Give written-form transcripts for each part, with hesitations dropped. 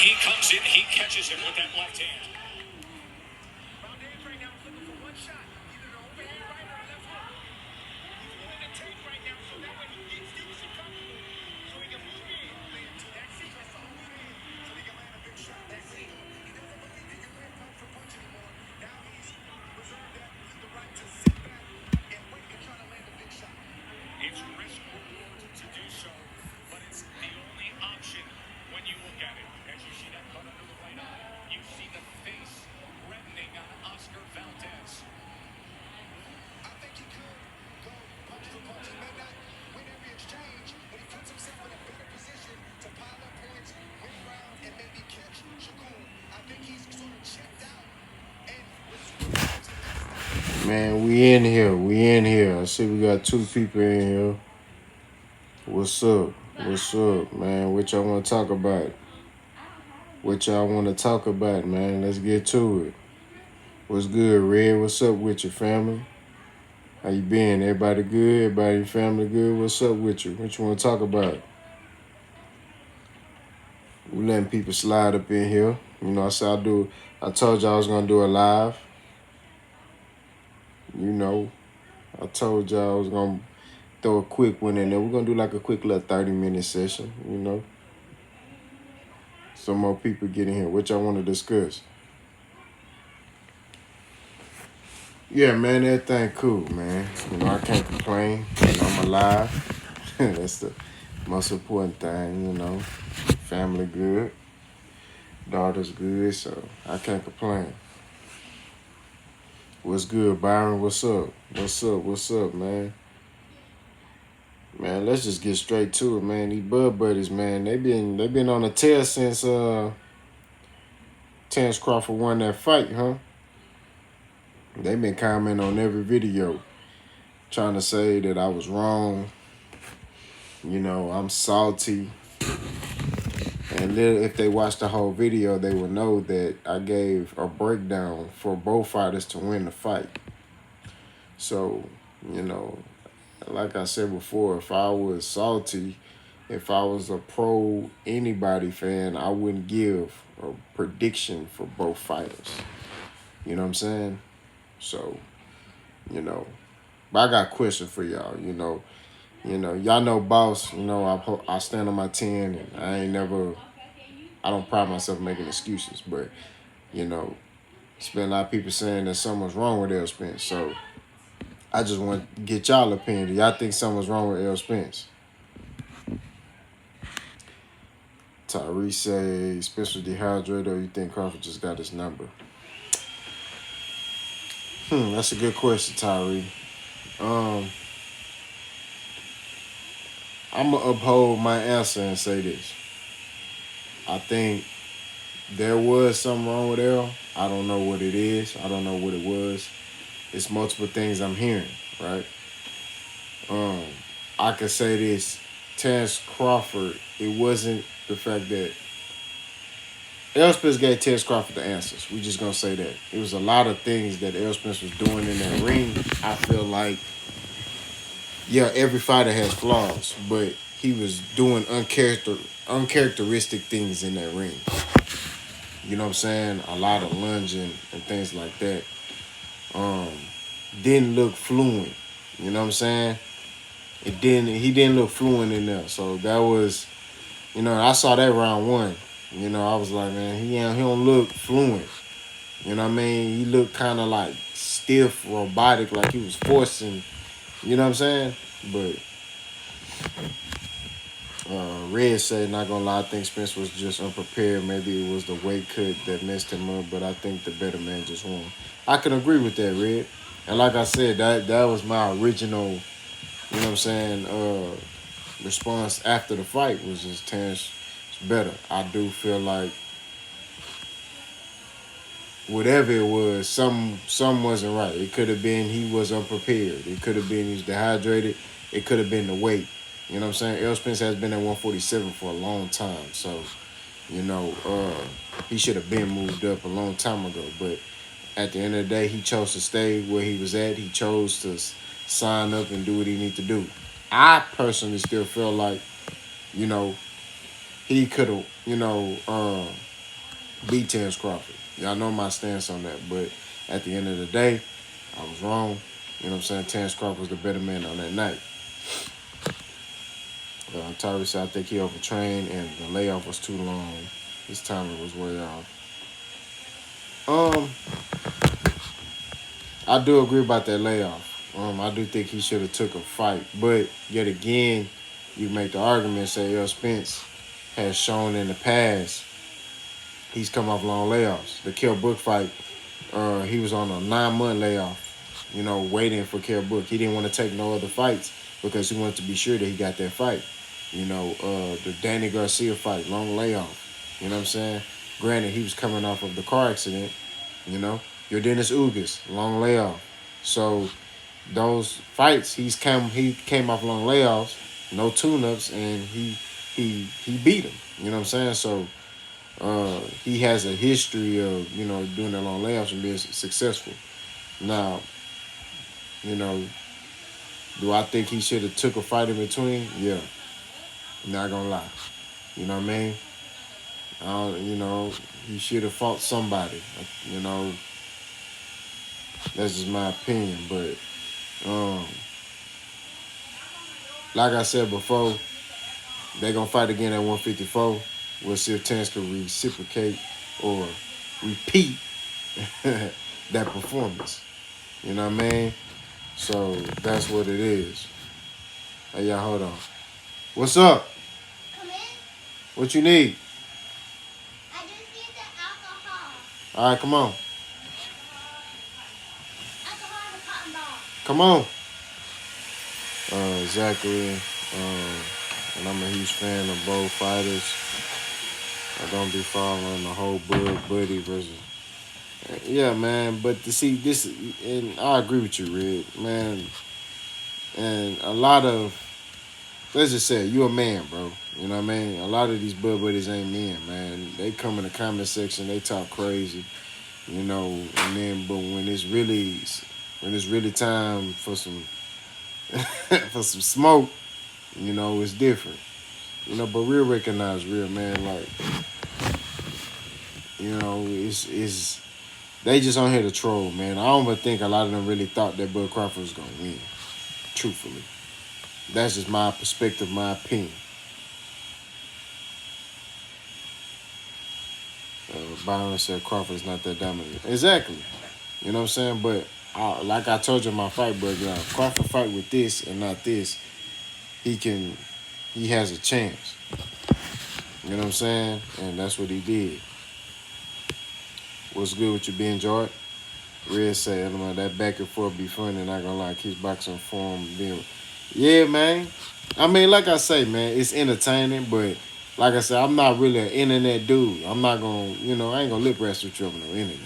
he comes in, he catches him with that left hand. It's risk reward to do so, but it's the only option when you look at it. As you see that cut under the right eye, you see the face reddening on Oscar Valdez. I think he could go punch for punch. He may not win every exchange, but he puts himself in a better position to pile up points, win round, and maybe catch Shakur. I think he's sort of checked out. Man, we in here. We in here. I see we got 2 people in here. What's up? What's up, man? What y'all want to talk about? What y'all want to talk about, man? Let's get to it. What's good, Red? What's up with your family? How you been? Everybody good? Everybody in your family good? What's up with you? What you want to talk about? We letting people slide up in here. You know, I told y'all I was going to do a live. You know, I told y'all I was going to throw a quick one in there. We're going to do like a quick little 30-minute session, you know. Some more people get in here. What y'all want to discuss? Yeah, man, everything cool, man. You know, I can't complain. You know, I'm alive. That's the most important thing, you know. Family good. Daughter's good, so I can't complain. What's good, Byron? What's up? What's up? What's up, man? Man, let's just get straight to it, man. These Bud Buddies, man, they been on a tear since Terrence Crawford won that fight, huh? They been commenting on every video, trying to say that I was wrong. You know, I'm salty. And then if they watch the whole video, they will know that I gave a breakdown for both fighters to win the fight. So, you know, like I said before, if I was salty, if I was a pro anybody fan, I wouldn't give a prediction for both fighters. You know what I'm saying? So, you know, but I got a question for y'all, you know. Y'all know Boss, you know, I stand on my 10 and I don't pride myself in making excuses, but, you know, it's been a lot of people saying that something's wrong with Spence. So I just want to get y'all opinion. Do y'all think something's wrong with Spence? Tyree say Spence was dehydrated, or you think Crawford just got his number? That's a good question, Tyree. I'm going to uphold my answer and say this. I think there was something wrong with L. I don't know what it is. I don't know what it was. It's multiple things I'm hearing, right? I could say this. Terrence Crawford, it wasn't the fact that Spence gave Terrence Crawford the answers. We just going to say that. It was a lot of things that Spence was doing in that ring. I feel like, yeah, every fighter has flaws, but he was doing uncharacteristic things in that ring. You know what I'm saying? A lot of lunging and things like that. Didn't look fluent. You know what I'm saying? He didn't look fluent in there. So that was, you know, I saw that round 1. You know, I was like, man, he don't look fluent. You know what I mean? He looked kind of like stiff, robotic, like he was forcing. You know what I'm saying? But Red said, not gonna lie, I think Spence was just unprepared. Maybe it was the weight cut that messed him up, but I think the better man just won. I can agree with that, Red. And like I said, that was my original, you know what I'm saying, response after the fight was just Terrence is better. I do feel like whatever it was, some wasn't right. It could have been he was unprepared. It could have been he was dehydrated. It could have been the weight. You know what I'm saying? Spence has been at 147 for a long time. So, you know, he should have been moved up a long time ago. But at the end of the day, he chose to stay where he was at. He chose to sign up and do what he needed to do. I personally still feel like, you know, he could have, you know, beat Terrence Crawford. Y'all know my stance on that, but at the end of the day, I was wrong. You know what I'm saying? Terrence Crawford was the better man on that night. Tyree said I think he overtrained and the layoff was too long. His timing was way off. I do agree about that layoff. I do think he should have took a fight, but yet again, you make the argument say Spence has shown in the past he's come off long layoffs. The Kell Brook fight, he was on a 9-month layoff. You know, waiting for Kell Brook. He didn't want to take no other fights because he wanted to be sure that he got that fight. You know, the Danny Garcia fight, long layoff. You know what I'm saying? Granted, he was coming off of the car accident. You know, your Dennis Ugas, long layoff. So those fights, he came off long layoffs, no tune-ups, and he beat him. You know what I'm saying? So he has a history of doing that long layoffs and being successful. Now, do I think he should have took a fight in between? Yeah, not gonna lie. You know what I mean? He should have fought somebody. That's just my opinion. But like I said before, they're gonna fight again at 154. We'll see if Terrence can reciprocate or repeat that performance. You know what I mean? So that's what it is. Hey, y'all, hold on. What's up? Come in. What you need? I just need the alcohol. All right, come on. Alcohol and a cotton ball. Come on. Zachary, and I'm a huge fan of both fighters. I don't be following the whole Buddy versus. Yeah, man, but to see this, and I agree with you, Red, man. And a lot of, let's just say, you a man, bro. You know what I mean? A lot of these buddies ain't men, man. They come in the comment section, they talk crazy, and then, but when it's really time for some, for some smoke, it's different. But real recognize real, man. Like, it's they just on here to troll, man. I don't even think a lot of them really thought that Bud Crawford was gonna win. Truthfully, that's just my perspective, my opinion. Byron said Crawford's not that dominant. Exactly. You know what I'm saying? But like I told you in my fight breakdown, Crawford fight with this and not this, he has a chance. You know what I'm saying? And that's what he did. What's good with you being George? Red said, that back and forth be funny, not gonna lie, his boxing form being. Yeah, man. I mean, like I say, man, it's entertaining, but like I said, I'm not really an internet dude. I'm not gonna, I ain't gonna lip rest with you over no internet,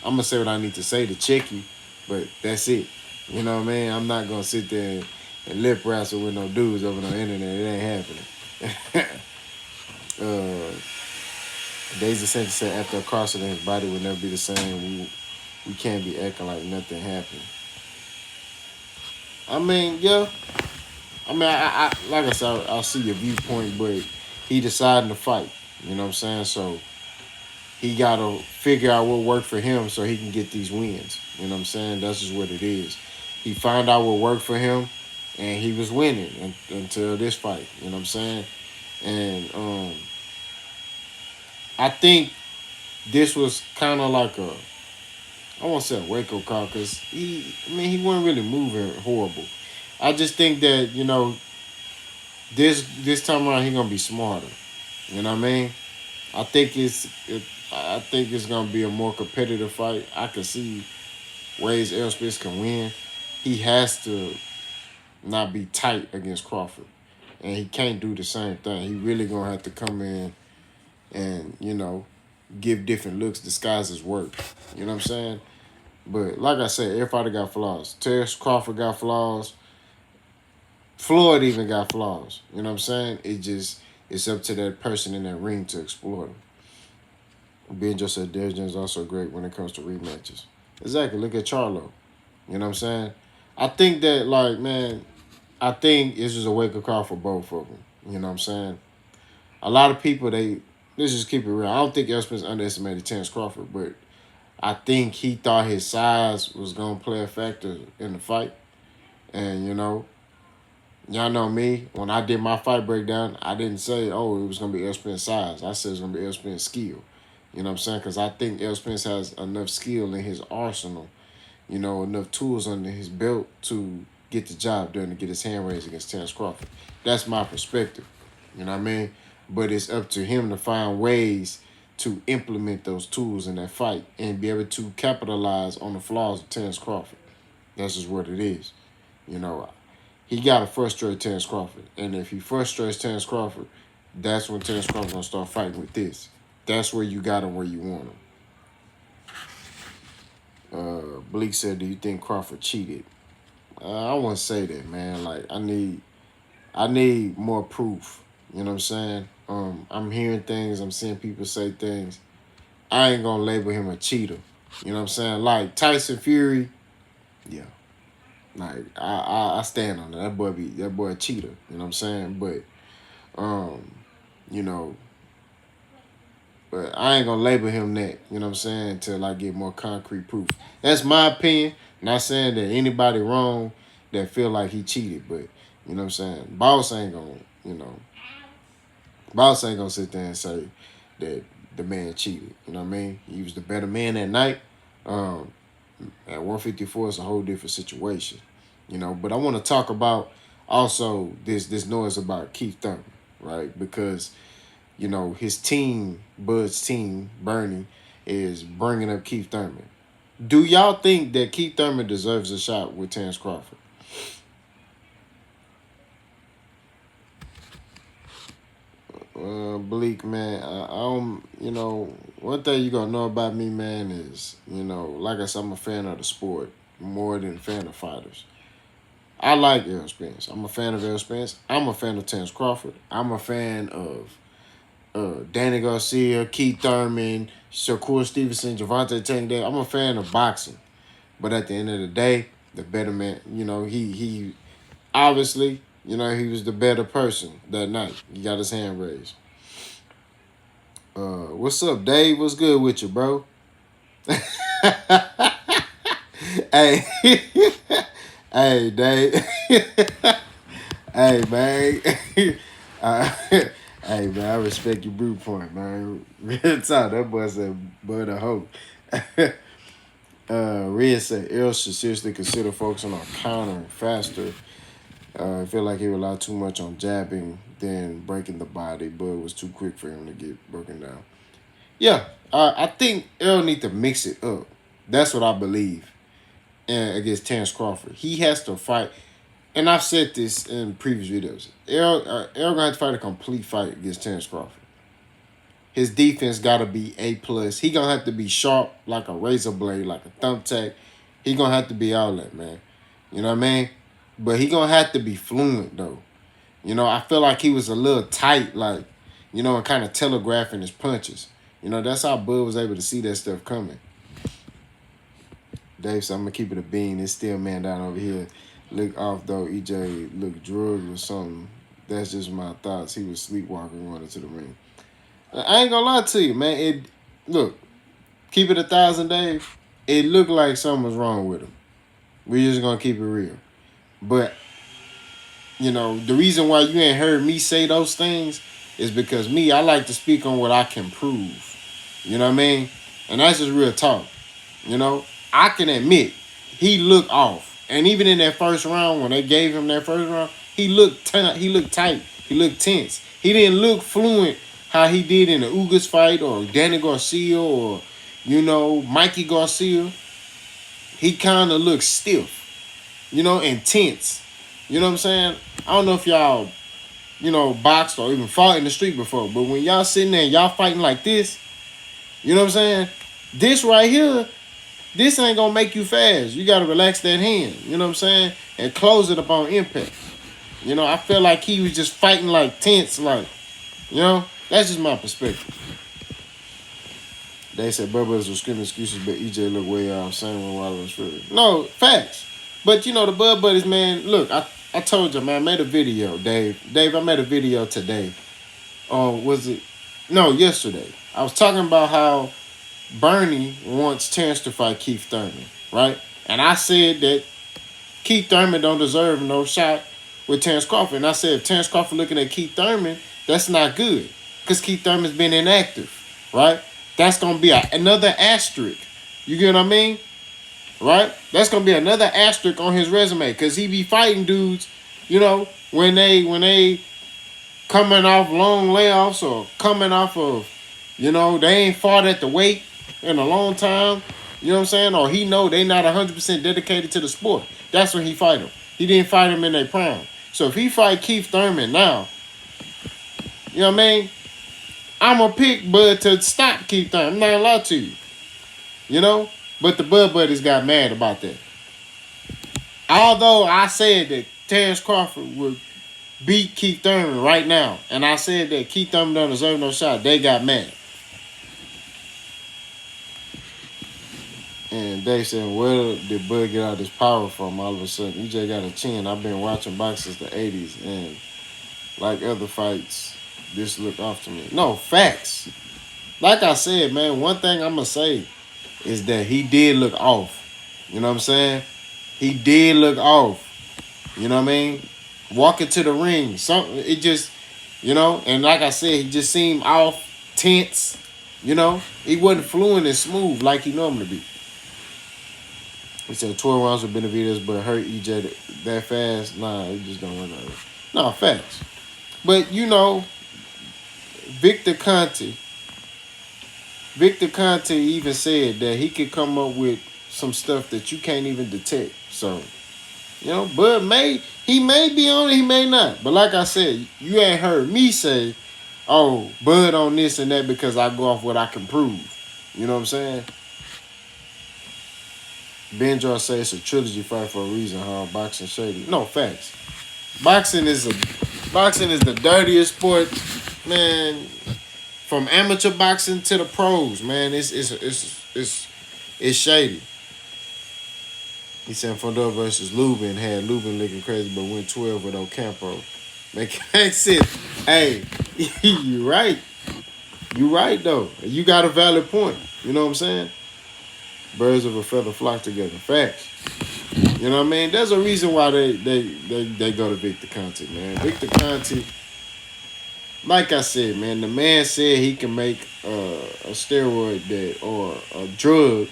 I'm gonna say what I need to say to check you, but that's it. You know what I mean? I'm not gonna sit there and lip wrestle with no dudes over no internet. It ain't happening. Daisy Sanchez said after a car accident, his body would never be the same. We can't be acting like nothing happened. I mean, yeah. I mean, I like I said, I'll see your viewpoint, but he decided to fight. You know what I'm saying? So he got to figure out what worked for him so he can get these wins. You know what I'm saying? That's just what it is. He found out what worked for him, and he was winning until this fight. You know what I'm saying? And I think this was kind of like I won't say a wake-up call because he wasn't really moving horrible. I just think that, this time around he gonna be smarter. You know what I mean? I think it's gonna be a more competitive fight. I can see ways Spence can win. He has to not be tight against Crawford, and he can't do the same thing. He really gonna have to come in and give different looks, disguise his work. You know what I'm saying? But like I said, everybody got flaws. Terrence Crawford got flaws. Floyd even got flaws. You know what I'm saying? It's up to that person in that ring to explore them. Benjo said Derrick is also great when it comes to rematches. Exactly. Look at Charlo. You know what I'm saying? I think that, I think this is a wake-up call for both of them. You know what I'm saying? A lot of people, they let's just keep it real. I don't think Errol Spence underestimated Terence Crawford, but I think he thought his size was gonna play a factor in the fight. And y'all know me. When I did my fight breakdown, I didn't say, "Oh, it was gonna be Errol Spence size." I said it's gonna be Errol Spence skill. You know what I'm saying? Because I think Errol Spence has enough skill in his arsenal. Enough tools under his belt to get the job done, to get his hand raised against Terence Crawford. That's my perspective. You know what I mean? But it's up to him to find ways to implement those tools in that fight and be able to capitalize on the flaws of Terence Crawford. That's just what it is. He got to frustrate Terence Crawford. And if he frustrates Terence Crawford, that's when Terence Crawford's going to start fighting with this. That's where you got him where you want him. Bleak said, "Do you think Crawford cheated?" I wouldn't say that, man. Like, I need more proof. You know what I'm saying? I'm hearing things. I'm seeing people say things. I ain't gonna label him a cheater. You know what I'm saying? Like Tyson Fury, yeah. Like I stand on that. That boy a cheater. You know what I'm saying? But you know, but I ain't gonna label him that. You know what I'm saying? Until I get more concrete proof. That's my opinion. Not saying that anybody wrong that feel like he cheated, but you know what I'm saying? Boss ain't gonna sit there and say that the man cheated. You know what I mean? He was the better man that night. At 154, it's a whole different situation. But I want to talk about also this noise about Keith Thurman, right? Because his team, Bud's team, Bernie, is bringing up Keith Thurman. Do y'all think that Keith Thurman deserves a shot with Terence Crawford? Bleak, man, I don't, one thing you gonna know about me, man, is, like I said, I'm a fan of the sport more than a fan of fighters. I like Errol Spence. I'm a fan of Errol Spence. I'm a fan of Terence Crawford. I'm a fan of Danny Garcia, Keith Thurman, Shakur, Stevenson, Gervonta Tank. I'm a fan of boxing. But at the end of the day, the better man, he obviously, he was the better person that night. He got his hand raised. What's up, Dave? What's good with you, bro? Hey, hey, Dave. Hey, man. Hey, man, I respect your brute point, man. Real talk. That boy said, "Bud, a hope." Red said, "Earl should seriously consider focusing on countering faster. I feel like he relied too much on jabbing than breaking the body, but it was too quick for him to get broken down." Yeah, I think Earl need to mix it up. That's what I believe. And against Terence Crawford, he has to fight. And I've said this in previous videos. Earl gonna have to fight a complete fight against Terence Crawford. His defense gotta be A+. He gonna have to be sharp like a razor blade, like a thumbtack. He gonna have to be all that, man. You know what I mean? But he gonna have to be fluent though. I feel like he was a little tight, like, and kind of telegraphing his punches. That's how Bud was able to see that stuff coming. Dave said, "I'm gonna keep it a bean. It's still man down over here. Look off though. EJ looked drugged or something. That's just my thoughts. He was sleepwalking running to the ring." I ain't gonna lie to you, man. Keep it 1,000, Dave. It looked like something was wrong with him. We're just gonna keep it real. But the reason why you ain't heard me say those things is because I like to speak on what I can prove. You know what I mean? And that's just real talk. I can admit he looked off. And even in that first round, when they gave him that first round, he looked tight. He looked tense. He didn't look fluent how he did in the Ugas fight or Danny Garcia or, Mikey Garcia. He kind of looked stiff, and tense. You know what I'm saying? I don't know if y'all, boxed or even fought in the street before, but when y'all sitting there and y'all fighting like this, you know what I'm saying? This right here, this ain't gonna make you fast. You gotta relax that hand, you know what I'm saying? And close it upon impact. I feel like he was just fighting like tense, like, that's just my perspective. They said Bud Brothers were screaming excuses, but EJ looked way off. Same when Wilder was free. No, facts. But the Bud Buddies, man, look, I told you, man, I made a video, Dave. Dave, I made a video today. Was it No, yesterday. I was talking about how Bernie wants Terrence to fight Keith Thurman, right? And I said that Keith Thurman don't deserve no shot with Terrence Crawford. And I said if Terrence Crawford looking at Keith Thurman, that's not good. Because Keith Thurman's been inactive, right? That's going to be another asterisk. You get what I mean? Right? That's going to be another asterisk on his resume. Because he be fighting dudes, you know, when they coming off long layoffs or coming off of, you know, they ain't fought at the weight in a long time. You know what I'm saying? Or he know they not 100% dedicated to the sport. That's when he fight him. He didn't fight him in their prime. So if he fight Keith Thurman now, you know what I mean? I'm going to pick Bud to stop Keith Thurman. I'm not going to lie to you. You know? But the Bud Buddies got mad about that. Although I said that Terrence Crawford would beat Keith Thurman right now, and I said that Keith Thurman don't deserve no shot, they got mad. And they said, where did Bud get all this power from all of a sudden? He just got a chin. I've been watching boxing since the 80s, and like other fights, this looked off to me. No, facts. Like I said, man, one thing I'm going to say is that he did look off. You know what I'm saying? He did look off. You know what I mean? Walking to the ring. It just, you know, and like I said, he just seemed off, tense. You know? He wasn't fluent and smooth like he normally be. He said 12 rounds with Benavidez, but hurt EJ that fast. Nah, he just don't run out of it. No, facts. But, you know, Victor Conte even said that he could come up with some stuff that you can't even detect. So, you know, Bud he may be on it, he may not. But like I said, you ain't heard me say, oh, Bud on this and that because I go off what I can prove. You know what I'm saying? Benjar says it's a trilogy fight for a reason, huh? Boxing shady. No, facts. Boxing is the dirtiest sport, man. From amateur boxing to the pros, man. It's shady. He said Fondor versus Lubin had Lubin looking crazy, but went 12 with Ocampo. Make sense. Hey, you right. You right though. You got a valid point. You know what I'm saying? Birds of a feather flock together. Facts. You know what I mean? There's a reason why they go to Victor Conte, man. Victor Conte, like I said, man, the man said he can make a steroid that or a drug.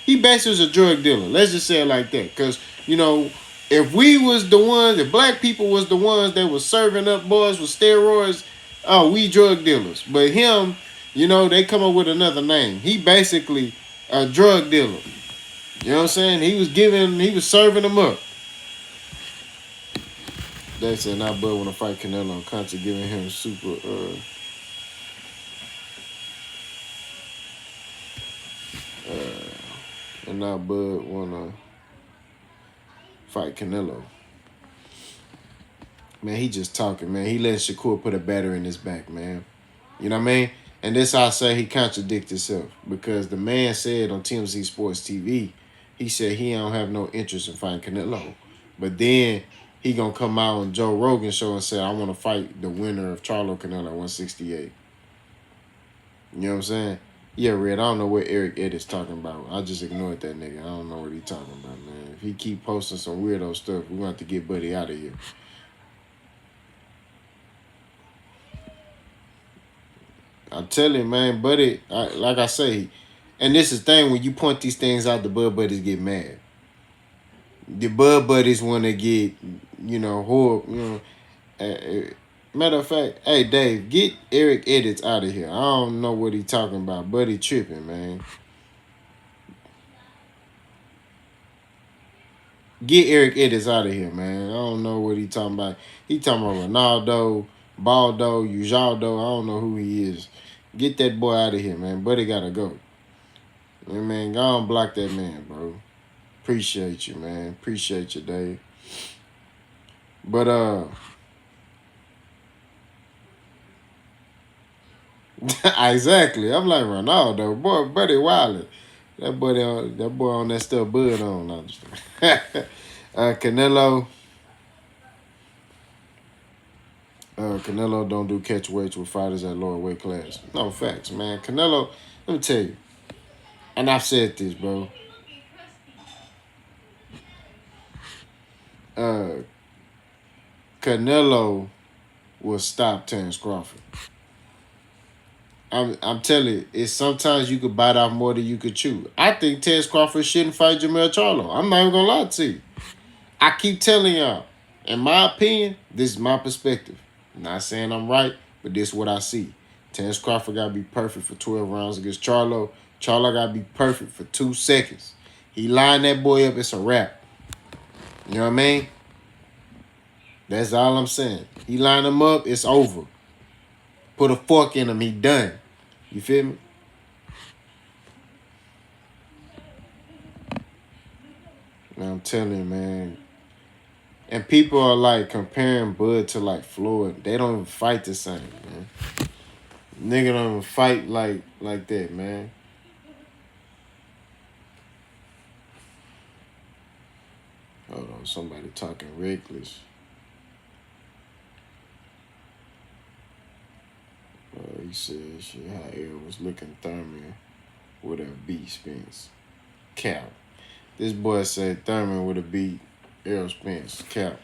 He basically was a drug dealer. Let's just say it like that. Because, you know, if we was the ones, if black people was the ones that was serving up boys with steroids, oh, we drug dealers. But him, you know, they come up with another name. He basically a drug dealer. You know what I'm saying? He was serving them up. They said not Bud want to fight Canelo on Conte giving him super and now Bud wanna fight Canelo. Man, he just talking, man. He let Shakur put a batter in his back, man. You know what I mean? And this I say he contradicts himself because the man said on TMZ Sports TV, he said he don't have no interest in fighting Canelo. But then he gonna come out on Joe Rogan show and say, I want to fight the winner of Charlo Canelo 168. You know what I'm saying? Yeah, Red, I don't know what Eric Eddy's talking about. I just ignored that nigga. I don't know what he talking about, man. If he keep posting some weirdo stuff, we're going to have to get Buddy out of here. I tell him, man, Buddy, like I say, and this is the thing, when you point these things out, the Bud Buddies get mad. The Bud Buddies want to get, you know, horrible, you know. Matter of fact, hey, Dave, get Eric Edits out of here. I don't know what he talking about. Buddy tripping, man. Get Eric Edits out of here, man. I don't know what he talking about. He talking about Ronaldo, Baldo, Ujaldo. I don't know who he is. Get that boy out of here, man. Buddy gotta go. Yeah, man, go on block that man, bro. Appreciate you, man. Appreciate you, Dave. But exactly. I'm like Ronaldo, boy, Buddy Wilder. That boy on that stuff Bud on. Canelo. Canelo don't do catch weights with fighters at lower weight class. No, facts, man. Canelo, let me tell you, and I've said this, bro. Canelo will stop Terrence Crawford. I'm telling you, it's sometimes you could bite off more than you could chew. I think Terrence Crawford shouldn't fight Jermell Charlo. I'm not even gonna lie to you. I keep telling y'all, in my opinion, this is my perspective. I'm not saying I'm right, but this is what I see. Terrence Crawford gotta be perfect for 12 rounds against Charlo. Charlo gotta be perfect for 2 seconds. He lined that boy up, it's a wrap. You know what I mean? That's all I'm saying. He lined him up, it's over. Put a fork in him, he done. You feel me? I'm telling you, man. And people are like comparing Bud to like Floyd. They don't even fight the same, man. Nigga don't even fight like that, man. Hold on, somebody talking reckless. He said shit, how Air was looking Thurman with a beat Spence. Cap. This boy said Thurman would have beat Errol Spence. Cap.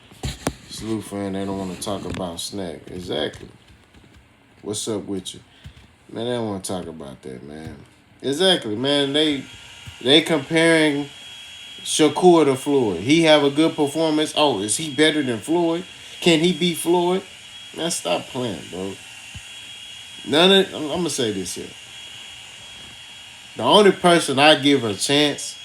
Salute fan, they don't want to talk about snack. Exactly. What's up with you? Man, they don't want to talk about that, man. Exactly, man. They comparing Shakur to Floyd. He have a good performance. Oh, is he better than Floyd? Can he beat Floyd? Man, stop playing, bro. I'm going to say this here. The only person I give a chance,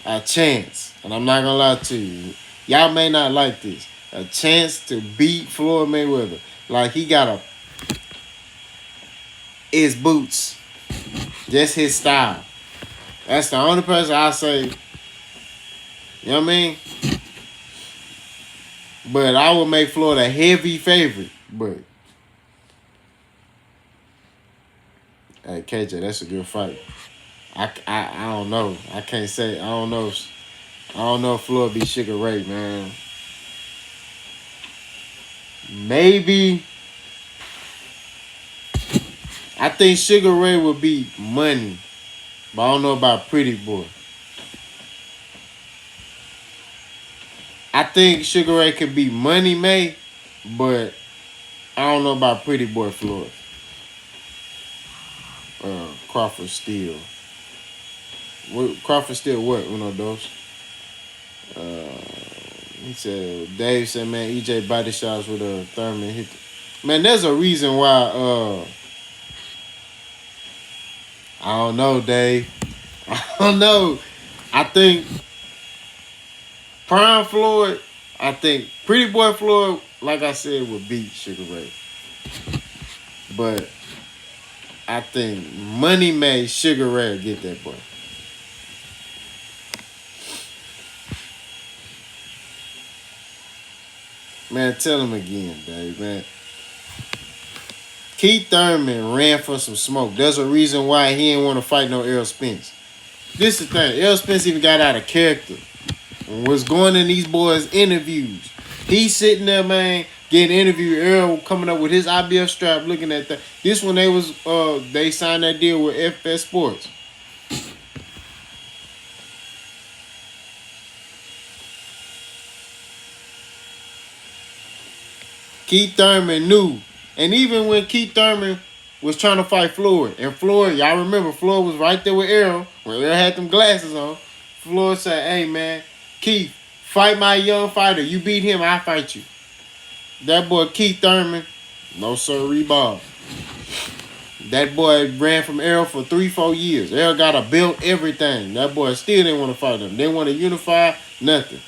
and I'm not going to lie to you. Y'all may not like this. A chance to beat Floyd Mayweather. Like he got his boots. Just his style. That's the only person I say, you know what I mean? But I would make Floyd a heavy favorite. But hey, KJ, that's a good fight. I don't know. I can't say. I don't know if Floyd beat Sugar Ray, man. Maybe. I think Sugar Ray would beat Money, but I don't know about Pretty Boy. I think Sugar Ray could beat Money May, but I don't know about Pretty Boy Floyd. Crawford still. Crawford still what? Uno dos. He said, Dave said, man, EJ body shots with a Thurman hit. Man, there's a reason why. I don't know, Dave. I don't know. I think Prime Floyd. I think Pretty Boy Floyd, like I said, would beat Sugar Ray. But I think Money May Sugar Ray get that boy. Man, tell him again, Dave, man. Keith Thurman ran for some smoke. There's a reason why he didn't want to fight no Errol Spence. This is the thing. Errol Spence even got out of character and was going in these boys' interviews. He's sitting there, man, getting interviewed. Errol coming up with his IBF strap, looking at that. This when they signed that deal with FS Sports. Keith Thurman knew. And even when Keith Thurman was trying to fight Floyd, and Floyd, y'all remember, Floyd was right there with Errol, when Errol had them glasses on. Floyd said, hey, man, Keith, fight my young fighter. You beat him, I fight you. That boy Keith Thurman, no sir, Bob. That boy ran from Errol for 3-4 years. Errol got a belt, everything. That boy still didn't want to fight him. Didn't want to unify, nothing.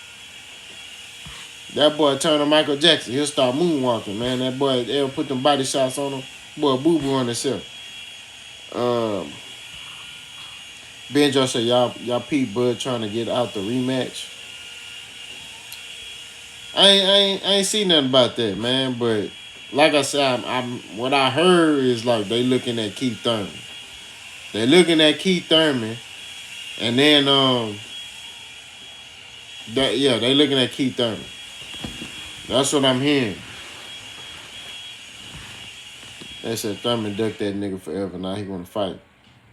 That boy turned to Michael Jackson. He'll start moonwalking, man. That boy, Errol put them body shots on him. Boy, boo-boo on himself. Benjo said, y'all Pete Bud trying to get out the rematch. I ain't seen nothing about that, man. But like I said, what I heard is like they looking at Keith Thurman. They looking at Keith Thurman, and then they looking at Keith Thurman. That's what I'm hearing. They said Thurman ducked that nigga forever. Now he want to fight.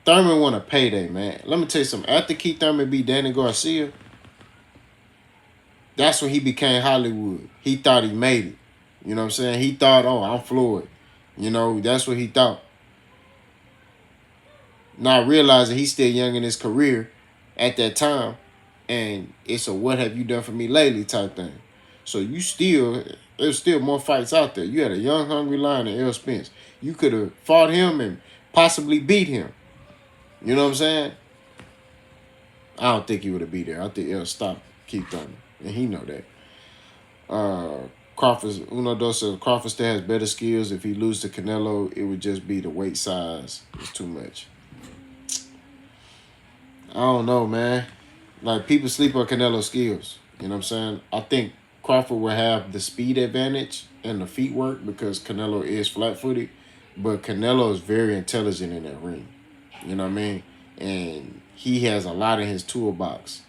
Thurman want a payday, man. Let me tell you something. After Keith Thurman beat Danny Garcia, that's when he became Hollywood. He thought he made it. You know what I'm saying? He thought, oh, I'm Floyd. You know, that's what he thought. Not realizing he's still young in his career at that time. And it's a what have you done for me lately type thing. So there's still more fights out there. You had a young, hungry lion in Errol Spence. You could have fought him and possibly beat him. You know what I'm saying? I don't think he would have beat there. I think Errol stopped Keith Thurman. And he know that. Crawford still has better skills. If he loses to Canelo, it would just be the weight size. It's too much. I don't know, man. Like, people sleep on Canelo's skills. You know what I'm saying? I think Crawford will have the speed advantage and the feet work because Canelo is flat-footed. But Canelo is very intelligent in that ring. You know what I mean? And he has a lot in his toolbox.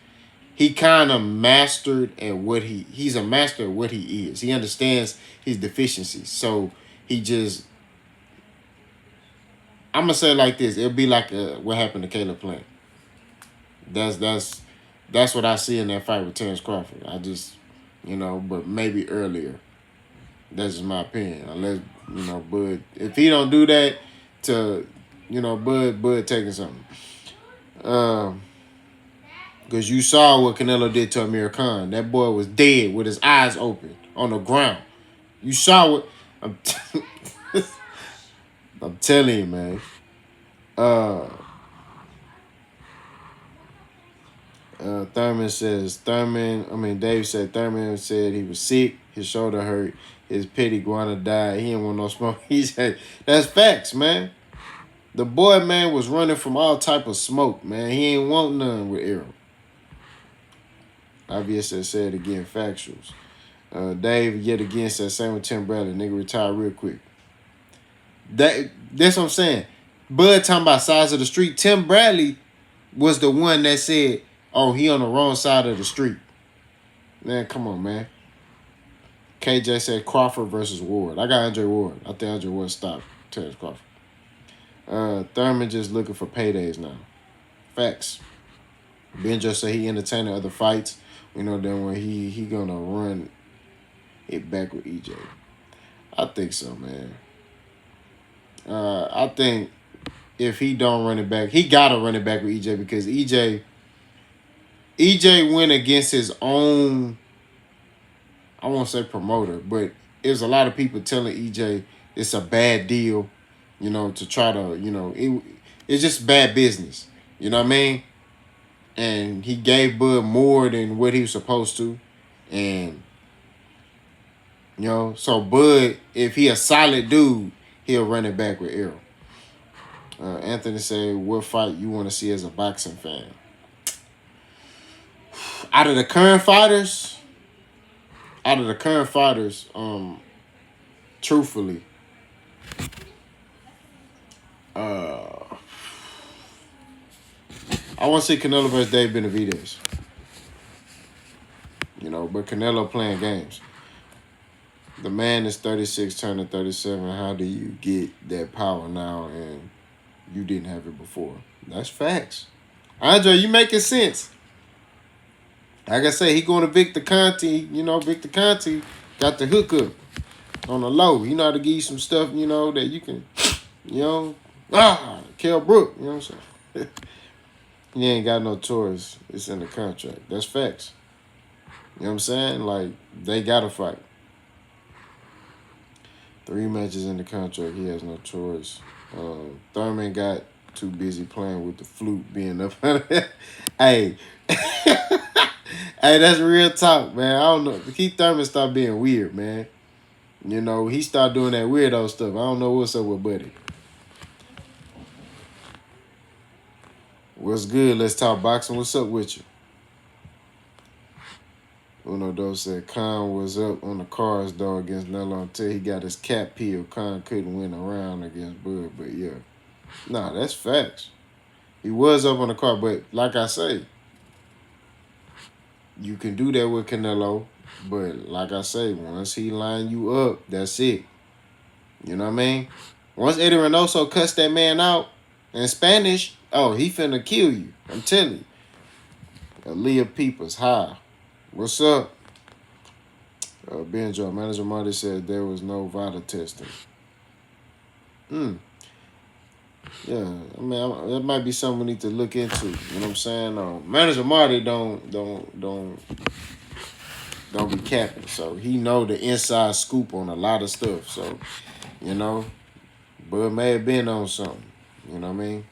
He kind of mastered at what he's a master at what he is. He understands his deficiencies. So he just, I'm gonna say it like this. It'll be like what happened to Caleb Plant. That's what I see in that fight with Terrence Crawford. I just, but maybe earlier. That's just my opinion. Unless, Bud, if he don't do that to, Bud taking something. Because you saw what Canelo did to Amir Khan. That boy was dead with his eyes open on the ground. You saw what... I'm telling you, man. Dave said Thurman said he was sick. His shoulder hurt. His pet iguana died. He didn't want no smoke. He said, that's facts, man. The boy, man, was running from all type of smoke, man. He ain't want none with Errol. Obviously, said again, factuals. Dave yet again said same with Tim Bradley. Nigga retired real quick. That's what I'm saying. Bud talking about sides of the street. Tim Bradley was the one that said, oh, he on the wrong side of the street. Man, come on, man. KJ said Crawford versus Ward. I got Andre Ward. I think Andre Ward stopped Terrence Crawford. Thurman just looking for paydays now. Facts. Benjo said he entertaining other fights. Then when he gonna run it back with EJ. I think so, man. I think if he don't run it back, he gotta run it back with EJ because EJ went against his own, I won't say promoter, but there's a lot of people telling EJ it's a bad deal, to try to, it's just bad business. You know what I mean? And he gave Bud more than what he was supposed to. And, so Bud, if he a solid dude, he'll run it back with Errol. Anthony said, what fight you want to see as a boxing fan? Out of the current fighters, truthfully, I want to see Canelo versus Dave Benavidez. But Canelo playing games. The man is 36, turning 37. How do you get that power now and you didn't have it before? That's facts. Andre, you making sense. Like I say, he going to Victor Conte. Victor Conte got the hookup on the low. He know how to give you some stuff, that you can, Kell Brook, you know what I'm saying? He ain't got no choice. It's in the contract. That's facts. You know what I'm saying? Like, they got to fight. 3 matches in the contract. He has no choice. Thurman got too busy playing with the flute being up. Hey. Hey, that's real talk, man. I don't know. Keith Thurman stopped being weird, man. He started doing that weirdo stuff. I don't know what's up with Buddy. What's good? Let's talk boxing. What's up with you? Uno Dos said Khan was up on the cards, though, against Nello until he got his cap peeled. Khan couldn't win a round against Bud, but yeah. Nah, that's facts. He was up on the card, but like I say, you can do that with Canelo, but like I say, once he line you up, that's it. You know what I mean? Once Eddie Reynoso cussed that man out in Spanish, oh, he finna kill you. I'm telling you. Aaliyah Peoples, hi. What's up? Benjo, Manager Marty said there was no vital testing. Yeah, I mean, that might be something we need to look into. You know what I'm saying? Manager Marty don't be capping. So he know the inside scoop on a lot of stuff. So, you know, Bud may have been on something. You know what I mean?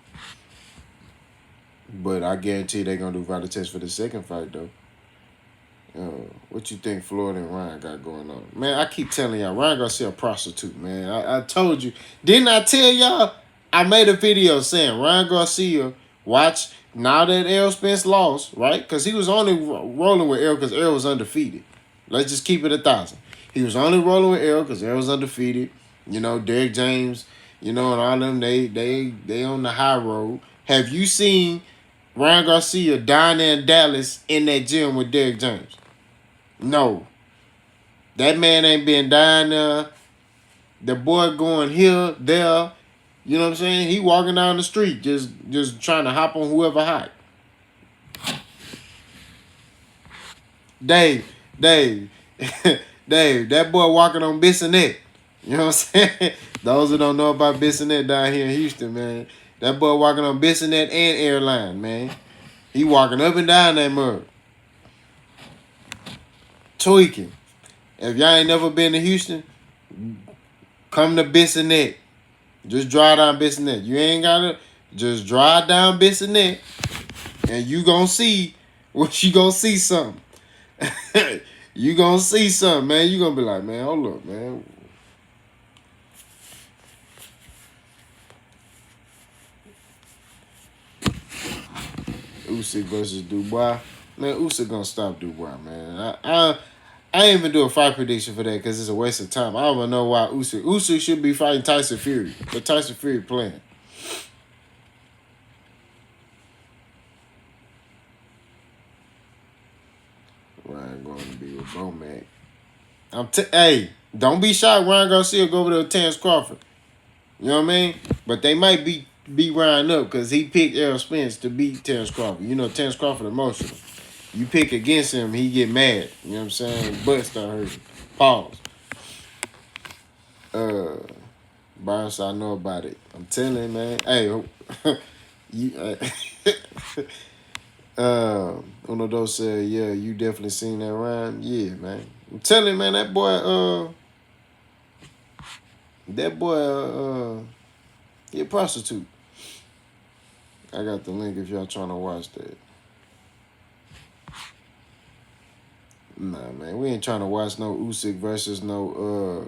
But I guarantee they're gonna do vital test for the second fight though. What you think Floyd and Ryan got going on? Man, I keep telling y'all, Ryan Garcia a prostitute, man. I told you. Didn't I tell y'all? I made a video saying Ryan Garcia, watch, now that Errol Spence lost, right? Because he was only rolling with Errol because Errol was undefeated. Let's just keep it 1,000. He was only rolling with Errol because Errol was undefeated. You know, Derrick James, you know, and all them, they on the high road. Have you seen Ryan Garcia down there in Dallas in that gym with Derrick James? No. That man ain't been down there. The boy going here, there. You know what I'm saying? He walking down the street just trying to hop on whoever hot. Dave, that boy walking on Bissonnette. You know what I'm saying? Those who don't know about Bissonnette down here in Houston, man. That boy walking on Bissonnette and Airline, man. He walking up and down that mud. Tweaking. If y'all ain't never been to Houston, come to Bissonnette. Just drive down Bissonnette. You ain't gotta just drive down Bissonnette and you gonna see what you gonna see something. You gonna see something, man. You gonna be like, man, hold up, man. Usyk versus Dubois. Man, Usyk gonna stop Dubois, man. I ain't even do a fight prediction for that because it's a waste of time. I don't even know why Usyk should be fighting Tyson Fury, but Tyson Fury playing. Ryan going to be with Bomac. Hey, don't be shy. Ryan Garcia go over to Terrence Crawford. You know what I mean? But they might beat Ryan up because he picked Errol Spence to beat Terrence Crawford. You know Terrence Crawford emotional. You pick against him, he get mad. You know what I'm saying? Butt start hurting. Pause. Barnes, I know about it. I'm telling you, man. Hey, Uno Dos said, yeah, you definitely seen that Ryan. Yeah, man. I'm telling you, man, that boy, he a prostitute. I got the link if y'all trying to watch that. Nah, man, we ain't trying to watch no Usyk versus no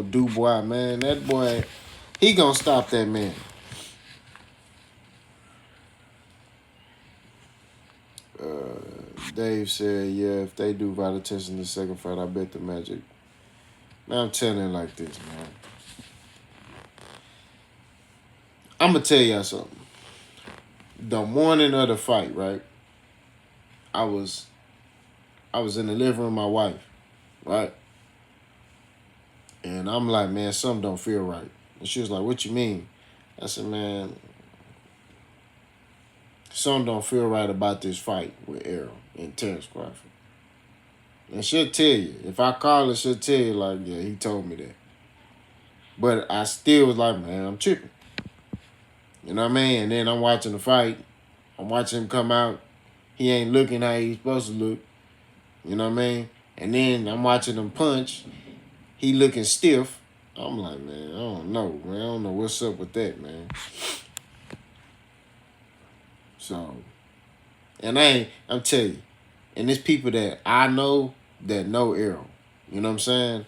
Dubois, man. That boy, he gonna stop that man. Dave said, yeah, if they do vital test in the second fight, I bet the Magic. Man, I'm telling you like this, man. I'm gonna tell y'all something. The morning of the fight, right? I was in the living room with my wife, right? And I'm like, man, something don't feel right. And she was like, what you mean? I said, man, something don't feel right about this fight with Errol and Terrence Crawford. And she'll tell you. If I call her, she'll tell you, like, yeah, he told me that. But I still was like, man, I'm tripping. You know what I mean? And then I'm watching the fight. I'm watching him come out. He ain't looking how he's supposed to look. You know what I mean? And then I'm watching him punch. He looking stiff. I'm like, man, I don't know, man. I don't know what's up with that, man. So, and I'm telling you, and there's people that I know that know Errol. You know what I'm saying?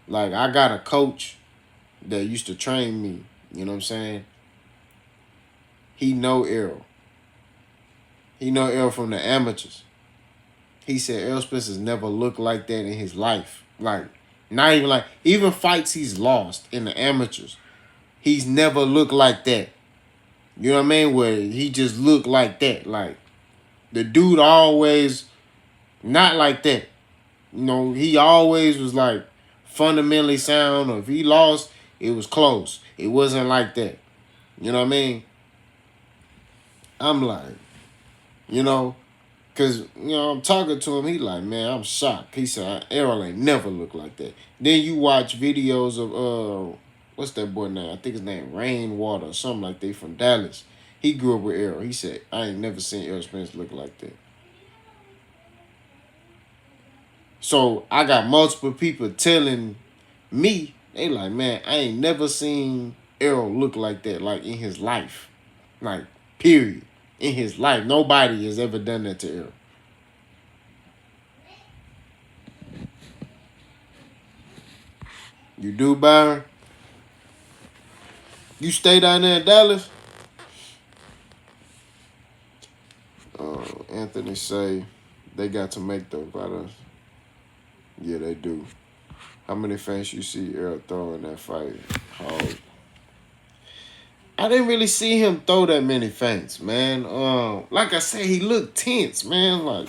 Like, I got a coach that used to train me. You know what I'm saying? He know Errol. He know Errol from the amateurs. He said Errol Spence has never looked like that in his life. Like, not even like, even fights he's lost in the amateurs, he's never looked like that. You know what I mean? Where he just looked like that. Like, the dude always not like that. You know, he always was like fundamentally sound, or if he lost, it was close. It wasn't like that. You know what I mean? I'm like, you know, because, I'm talking to him. He like, man, I'm shocked. He said, Errol ain't never looked like that. Then you watch videos of, what's that boy name? I think his name Rainwater or something like that from Dallas. He grew up with Errol. He said, I ain't never seen Errol Spence look like that. So I got multiple people telling me, they like, man, I ain't never seen Errol look like that, like in his life. Like, period. In his life. Nobody has ever done that to Errol. You do, Byron? You stay down there in Dallas? Anthony say they got to make those battles. Yeah, they do. How many fans you see Errol throw in that fight? I didn't really see him throw that many feints, man. Like I said, he looked tense, man. Like,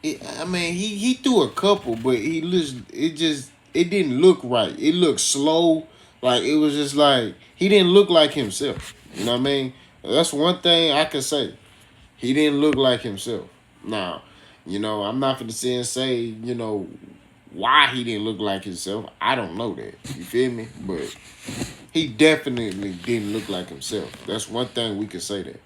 he threw a couple, but it didn't look right. It looked slow. Like, it was just like, he didn't look like himself. You know what I mean? That's one thing I can say. He didn't look like himself. Now, I'm not going to sit and say, why he didn't look like himself. I don't know that. You feel me? But he definitely didn't look like himself. That's one thing we can say that.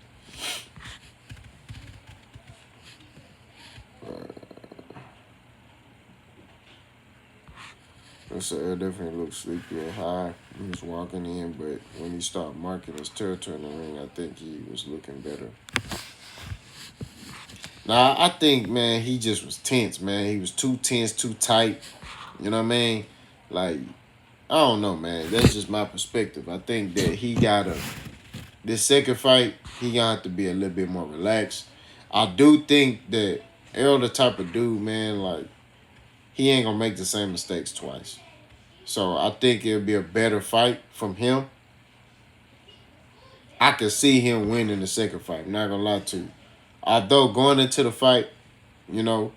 So definitely looked sleepy and high. He was walking in, but when he started marking his territory in the ring, I think he was looking better. Now, I think, man, he just was tense, man. He was too tense, too tight. You know what I mean? Like, I don't know, man. That's just my perspective. I think that this second fight, he gonna have to be a little bit more relaxed. I do think that Errol the type of dude, man, like, he ain't gonna make the same mistakes twice. So I think it'll be a better fight from him. I could see him winning the second fight. I'm not gonna lie to you. Although going into the fight, Dave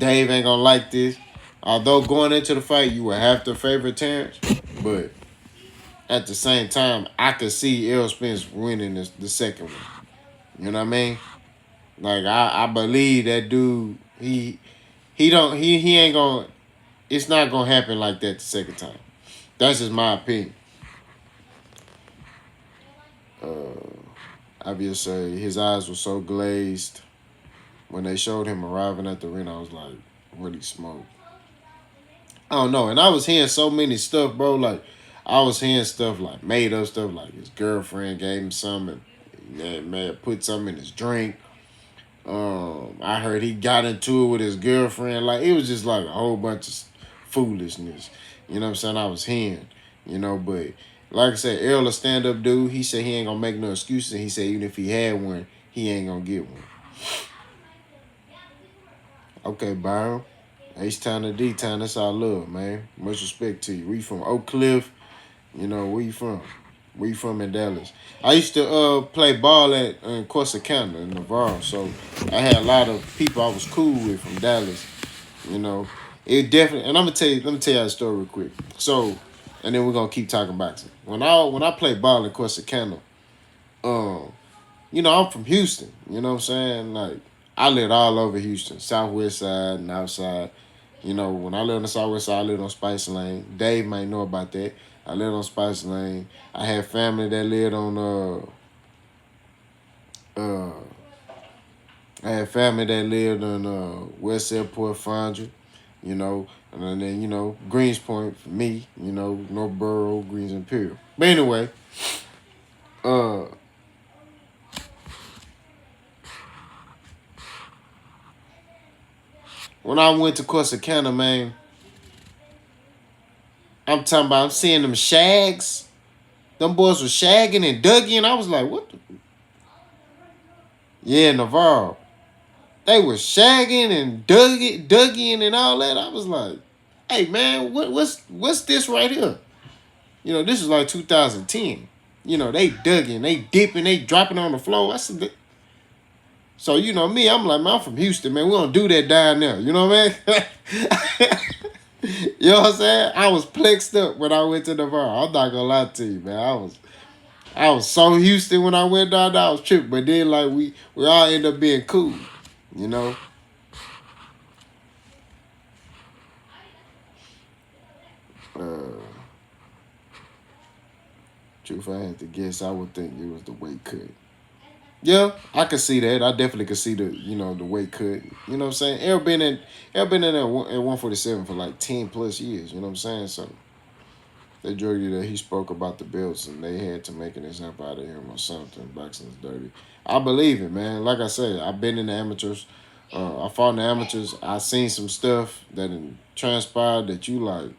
ain't gonna like this. Although going into the fight, you would have to favor Terrence. But at the same time, I could see Errol Spence winning the second one. You know what I mean? Like, I believe that dude, he ain't gonna, it's not gonna happen like that the second time. That's just my opinion. I just say his eyes were so glazed. When they showed him arriving at the arena, I was like, what he smoked? I don't know. And I was hearing so many stuff, bro. Like, I was hearing stuff like made up stuff, like his girlfriend gave him something and man put something in his drink. I heard he got into it with his girlfriend. Like, it was just like a whole bunch of foolishness. You know what I'm saying? I was hearing, but like I said, Errol a stand-up dude. He said he ain't gonna make no excuses. He said even if he had one, he ain't gonna get one. Okay, Byron. H-Town to D-Town, that's our love, man. Much respect to you. We from Oak Cliff. Where you from? Where you from in Dallas? I used to play ball at Corsicana in Navarro, so I had a lot of people I was cool with from Dallas. It definitely, and let me tell you a story real quick. So, and then we're gonna keep talking boxing. When I played ball in Corsicana, I'm from Houston. You know what I'm saying? Like, I lived all over Houston, southwest side and outside. When I lived on the southwest side, I lived on Spice Lane. Dave might know about that. I lived on Spice Lane. I had family that lived on West Airport Foundry, and then, Greens Point for me, North Borough, Greens Imperial. But anyway, when I went to Corsicana, man, I'm seeing them shags. Them boys were shagging and Dougie, and I was like, what the? Yeah, Navarro. They were shagging and Dougie and all that. I was like, hey, man, what's this right here? This is like 2010. They dugging, they dipping, they dropping on the floor. I said, So, you know, me, I'm like, man, I'm from Houston, man. We don't do that down there. You know what I mean? You know what I'm saying? I was plexed up when I went to Navarro. I'm not gonna lie to you, man. I was so Houston when I went down there. I was tripping. But then, like, we all end up being cool, you know? Truth, I had to guess, I would think it was the weight cut. Yeah, I could see that. I definitely could see the weight cut. You know what I'm saying? Ever been in at 147 for like 10 plus years. You know what I'm saying? So they drug you that he spoke about the belts and they had to make an example out of him or something. Boxing's dirty. I believe it, man. Like I said, I've been in the amateurs. I fought in the amateurs. I seen some stuff that transpired that you like.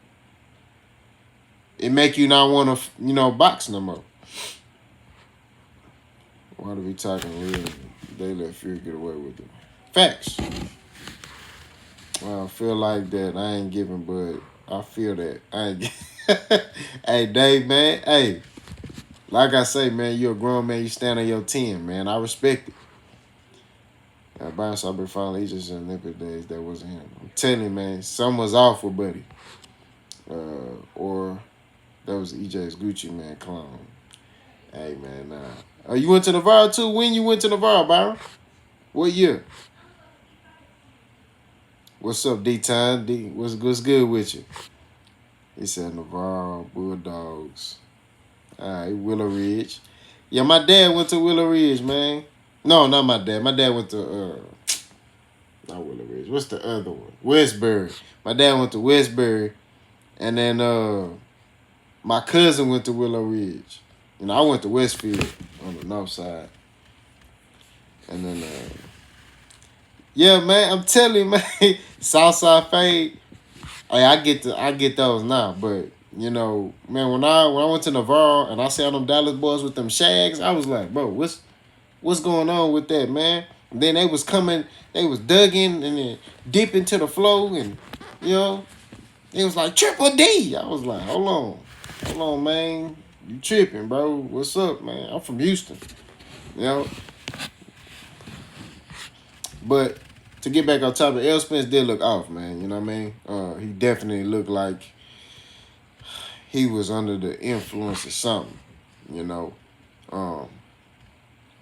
It make you not want to, box no more. Why do we talking real? They let fear get away with it. Facts. Well, I feel like that. I ain't giving, but I feel that. I ain't. Hey, Dave, man. Hey, like I say, man, you're a grown man. You stand on your 10, man. I respect it. Byron Sauber finally, he just in Olympic days. That wasn't him. I'm telling you, man, something was off with Buddy. Or that was EJ's Gucci Man clone. Hey, man, nah. You went to Navarro too? When you went to Navarro, Byron? What year? What's up, D-Time? D, what's good with you? He said Navarro, Bulldogs. All right, Willow Ridge. Yeah, my dad went to Willow Ridge, man. No, not my dad. My dad went to, not Willow Ridge. What's the other one? Westbury. My dad went to Westbury. And then my cousin went to Willow Ridge. I went to Westfield on the north side. And then, yeah, man, I'm telling you, man, Southside Fade. Hey, I get those now, but man, when I went to Navarro and I saw them Dallas boys with them shags, I was like, bro, what's going on with that, man? And then they was dug in and then deep into the flow, and it was like Triple D. I was like, hold on, man, you tripping, bro? What's up, man? I'm from Houston, But to get back on topic, Spence did look off, man. You know what I mean? He definitely looked like he was under the influence of something,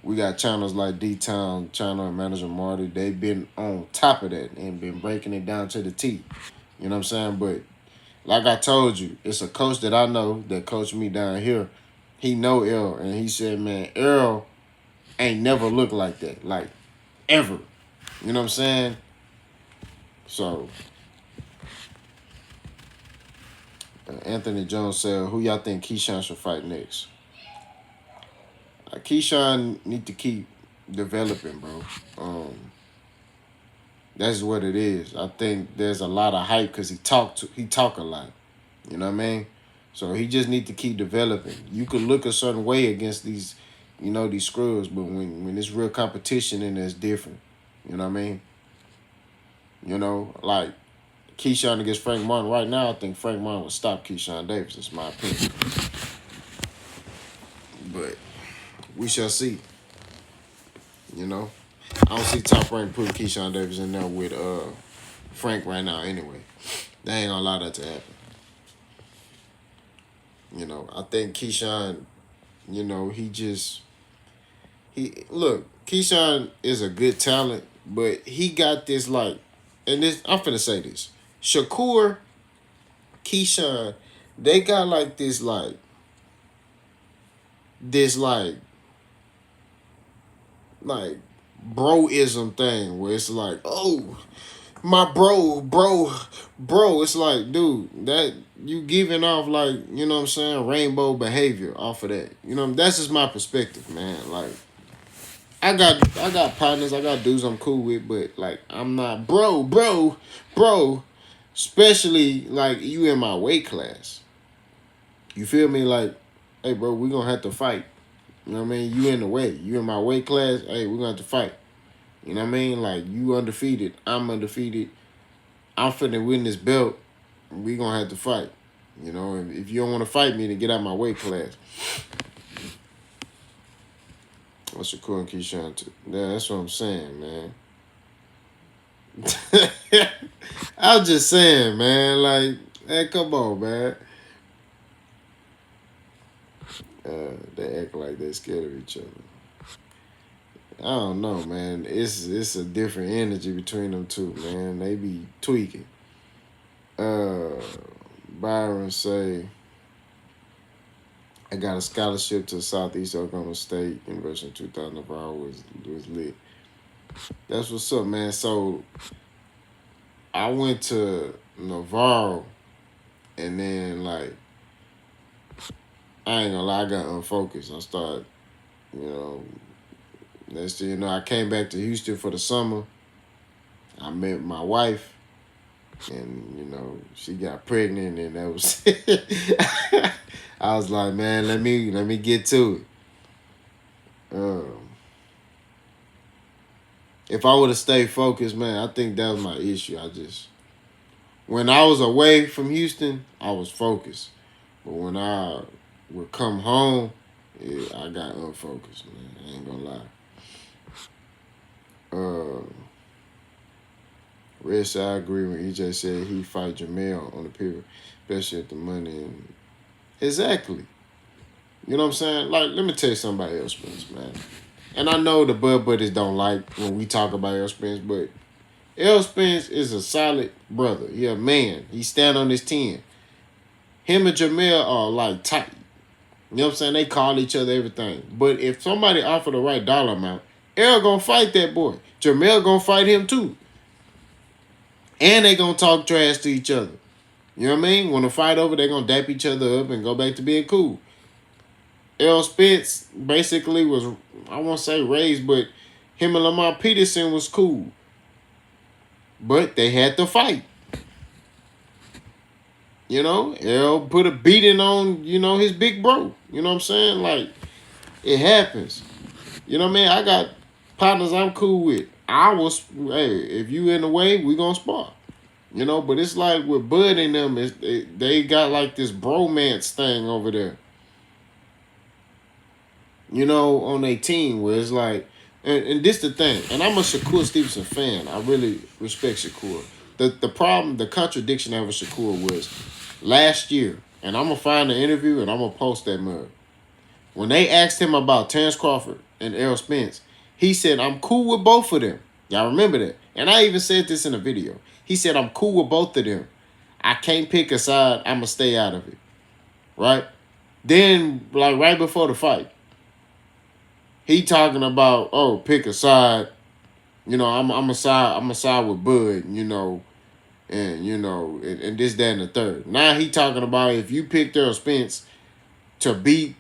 We got channels like D-Town, Channel and Manager Marty. They've been on top of that and been breaking it down to the T. You know what I'm saying? But like I told you, it's a coach that I know that coached me down here. He know Earl, and he said, man, Earl ain't never looked like that, like ever. You know what I'm saying? So, Anthony Jones said, who y'all think Keyshawn should fight next? Keyshawn need to keep developing, bro. That's what it is. I think there's a lot of hype because he talk a lot. You know what I mean? So he just need to keep developing. You could look a certain way against these, these scrubs, but when it's real competition and it's different. You know what I mean? Like Keyshawn against Frank Martin right now, I think Frank Martin would stop Keyshawn Davis. That's my opinion. But we shall see. I don't see Top Rank putting Keyshawn Davis in there with Frank right now anyway. They ain't gonna allow that to happen. I think Keyshawn, Keyshawn is a good talent, but he got this like, and this, I'm finna say this. Shakur, Keyshawn, they got like this broism thing where it's like, oh, my bro. It's like, dude, that you giving off like, you know what I'm saying, rainbow behavior off of that. That's just my perspective, man. Like, I got partners, I got dudes I'm cool with, but like I'm not bro. Especially like you in my weight class. You feel me? Like, hey bro, we gonna have to fight. You know what I mean? You in the way. You in my weight class, hey, we're gonna have to fight. You know what I mean? Like, you undefeated, I'm undefeated. I'm finna win this belt. We gonna have to fight. If you don't want to fight me, then get out of my weight class. Shakur and Keyshawn too. Yeah, that's what I'm saying, man. I'm just saying, man. Like, hey, come on, man. They act like they're scared of each other. I don't know, man. It's a different energy between them two, man. They be tweaking. Byron say, I got a scholarship to Southeast Oklahoma State University in 2000. Navarro was lit. That's what's up, man. So I went to Navarro, and then like I ain't gonna lie, I got unfocused. I started, you know, next thing you know, I came back to Houston for the summer. I met my wife, and you know, she got pregnant, and that was. I was like, man, let me get to it. If I would have stayed focused, man, I think that was my issue. When I was away from Houston, I was focused. But when I would come home, yeah, I got unfocused, man. I ain't gonna lie. Rich, I agree when EJ said he fight Jamel on the pivot, especially at the money. And exactly. You know what I'm saying? Like, let me tell you something about L Spence, man. And I know the Bud Buddies don't like when we talk about L Spence, but L Spence is a solid brother. He a man. He stand on his 10. Him and Jamel are like tight. You know what I'm saying? They call each other everything. But if somebody offer the right dollar amount, L gonna fight that boy. Jamel gonna fight him too. And they gonna talk trash to each other. You know what I mean? When the fight over, they gonna dap each other up and go back to being cool. L Spence basically was, I won't say raised, but him and Lamar Peterson was cool. But they had to fight. You know, L put a beating on, you know, his big bro. You know what I'm saying? Like, it happens. You know what I mean? I got partners I'm cool with. Hey, if you in the way, we gonna spar. You know, but it's like with Bud and them, they got like this bromance thing over there. You know, on their team where it's like, and this the thing, and I'm a Shakur Stevenson fan. I really respect Shakur. The problem, the contradiction of Shakur was last year, and I'm gonna find the interview and I'm gonna post that mug. When they asked him about Terrence Crawford and Errol Spence, he said, I'm cool with both of them. Y'all remember that? And I even said this in a video. He said, I'm cool with both of them. I can't pick a side. I'm going to stay out of it. Right? Then, like right before the fight, he talking about, oh, pick a side. You know, I'm a side with Bud, you know, and, you know, and this, that, and the third. Now he talking about if you picked Errol Spence to beat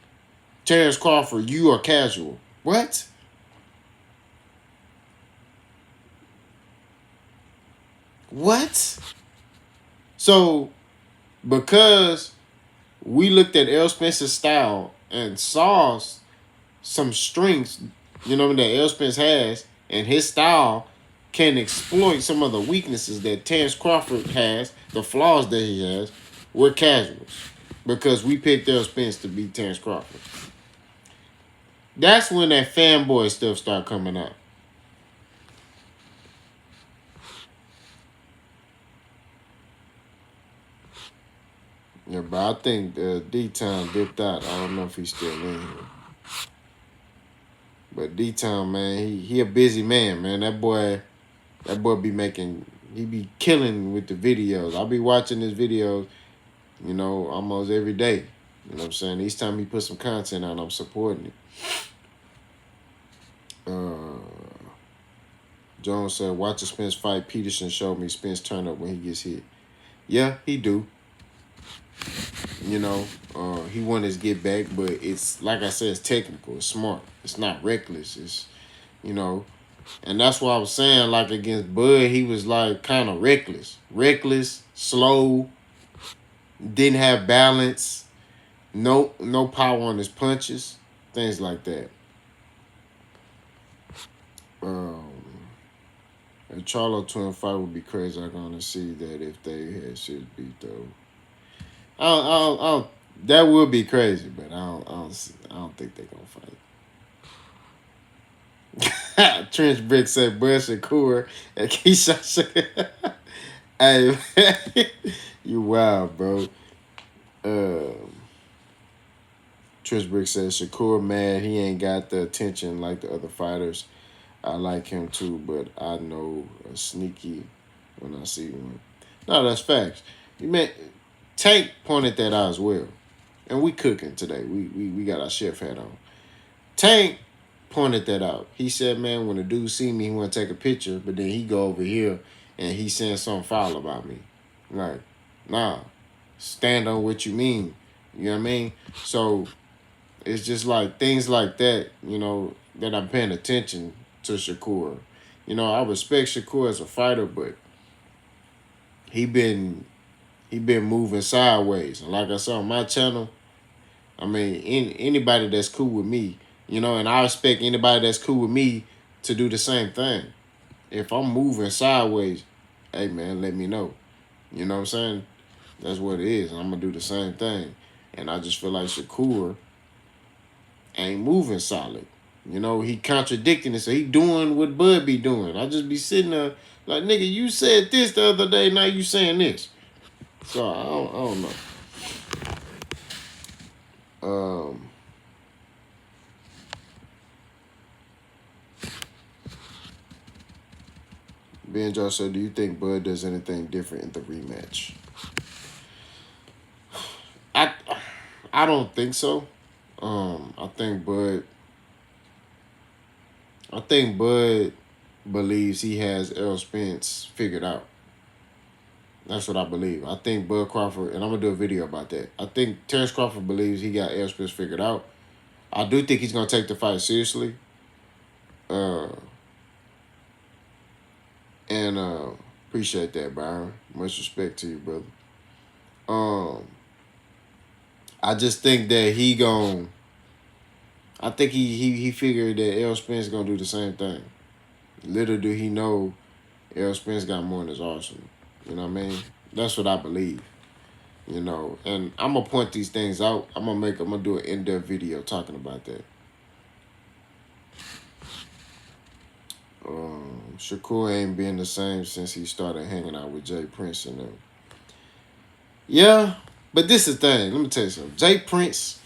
Terrence Crawford, you are casual. What? What? So, because we looked at Errol Spence's style and saw some strengths, you know, that Errol Spence has, and his style can exploit some of the weaknesses that Terrence Crawford has, the flaws that he has, we're casuals. Because we picked Errol Spence to beat Terrence Crawford. That's when that fanboy stuff start coming out. Yeah, but I think D-Town dipped out. I don't know if he's still in here. But D-Town, man, he a busy man. That boy he be killing with the videos. I'll be watching his videos, you know, almost every day. You know what I'm saying? Each time he put some content out, I'm supporting it. Jones said, watch a Spence fight. Peterson showed me Spence turn up when he gets hit. Yeah, he do. You know, he won his get back, but it's, like I said, it's technical. It's smart. It's not reckless. It's, you know, and that's why I was saying, like, against Bud, he was, like, kind of reckless. Reckless, slow, didn't have balance, no power on his punches, things like that. A Charlo twin fight would be crazy. I'm going to see that if they had shit beat, though. That would be crazy, but I don't think they're gonna fight. Trench Brick said Bud Shakur and Keisha. Hey, man, you wild, bro. Trench Brick says Shakur mad he ain't got the attention like the other fighters. I like him too, but I know a sneaky when I see one. No, that's facts. You meant Tank pointed that out as well. And we cooking today. We got our chef hat on. Tank pointed that out. He said, man, when a dude see me, he want to take a picture, but then he go over here and he saying something foul about me. Like, nah, stand on what you mean. You know what I mean? So it's just like things like that, you know, that I'm paying attention to Shakur. You know, I respect Shakur as a fighter, but he been moving sideways. And like I said on my channel, I mean, anybody that's cool with me, you know, and I expect anybody that's cool with me to do the same thing. If I'm moving sideways, hey man, let me know. You know what I'm saying? That's what it is. I'm gonna do the same thing. And I just feel like Shakur ain't moving solid. You know, he contradicting it. So he doing what Bud be doing. I just be sitting there like, nigga, you said this the other day, now you saying this. So I don't know. Ben Joe said, do you think Bud does anything different in the rematch? I don't think so. I think Bud believes he has Errol Spence figured out. That's what I believe. I think Bud Crawford, and I'm gonna do a video about that. I think Terrence Crawford believes he got Errol Spence figured out. I do think he's gonna take the fight seriously. And appreciate that, Byron. Much respect to you, brother. I just think that I think he figured that Errol Spence gonna do the same thing. Little do he know Errol Spence got more in his arsenal. You know what I mean? That's what I believe. You know, and I'm gonna point these things out. I'm gonna do an in-depth video talking about that. Shakur ain't been the same since he started hanging out with Jay Prince and them. Yeah, but this is the thing. Let me tell you something. Jay Prince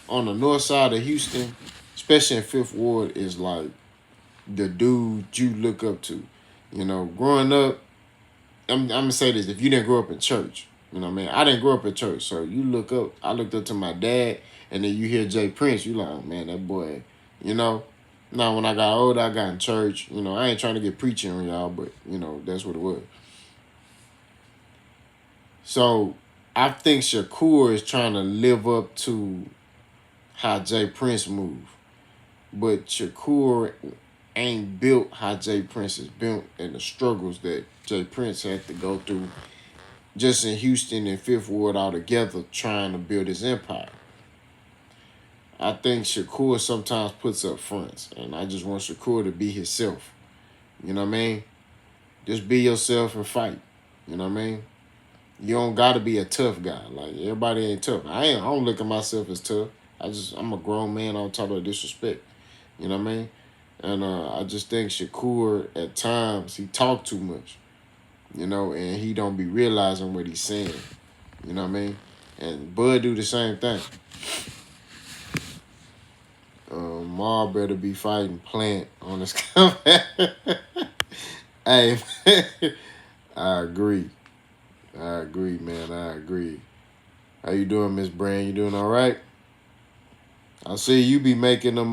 on the north side of Houston, especially in Fifth Ward, is like the dude you look up to. You know, growing up, I'm gonna say this: if you didn't grow up in church, you know what I mean. I didn't grow up in church, so you look up. I looked up to my dad, and then you hear Jay Prince, you like, oh, man, that boy, you know. Now, when I got older, I got in church. You know, I ain't trying to get preaching on y'all, but, you know, that's what it was. So, I think Shakur is trying to live up to how Jay Prince moved. But Shakur ain't built how Jay Prince is built and the struggles that Jay Prince had to go through just in Houston and Fifth Ward all together trying to build his empire. I think Shakur sometimes puts up fronts, and I just want Shakur to be himself. You know what I mean? Just be yourself and fight. You know what I mean? You don't got to be a tough guy. Like, everybody ain't tough. I don't look at myself as tough. I'm a grown man on top of disrespect. You know what I mean? And I just think Shakur, at times, he talk too much. You know, and he don't be realizing what he's saying. You know what I mean? And Bud do the same thing. Ma better be fighting Plant on this comeback. Hey, I agree. I agree, man. I agree. How you doing, Miss Brand? You doing all right? I see you be making them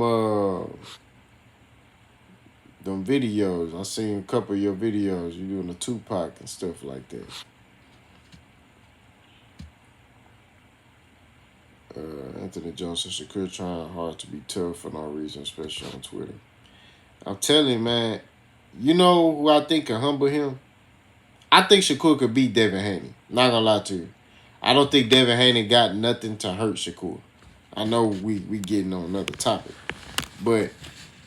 videos. I seen a couple of your videos. You doing the Tupac and stuff like that. Anthony Johnson, Shakur trying hard to be tough for no reason, especially on Twitter. I'm telling you, man, you know who I think can humble him? I think Shakur could beat Devin Haney. Not gonna lie to you. I don't think Devin Haney got nothing to hurt Shakur. I know we getting on another topic. But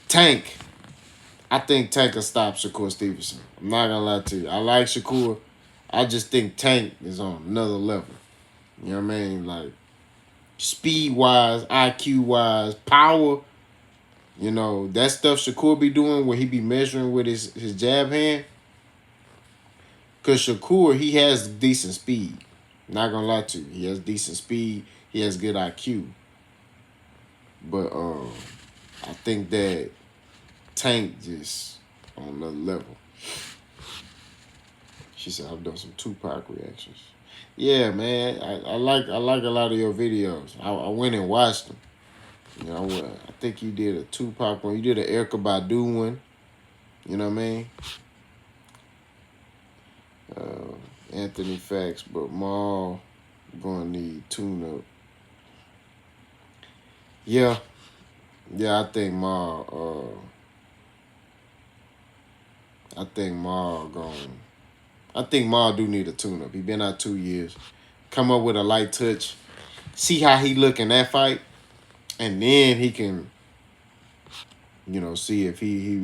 Tank, I think Tank can stop Shakur Stevenson. I'm not gonna lie to you. I like Shakur. I just think Tank is on another level. You know what I mean? Like, speed-wise, IQ-wise, power, You know, that stuff Shakur be doing where he be measuring with his jab hand. Because Shakur, he has decent speed. Not gonna lie to you. He has decent speed. He has good IQ. But I think that Tank just on another level. She said, I've done some Tupac reactions. Yeah, man. I like a lot of your videos. I went and watched them. You know, I think you did a Tupac one. You did an Erykah Badu one. You know what I mean? Anthony Facts, but Maul gonna need tune up. Yeah, I think Maul. I think Maul do need a tune up. He been out 2 years. Come up with a light touch. See how he look in that fight, and then he can, you know, see if he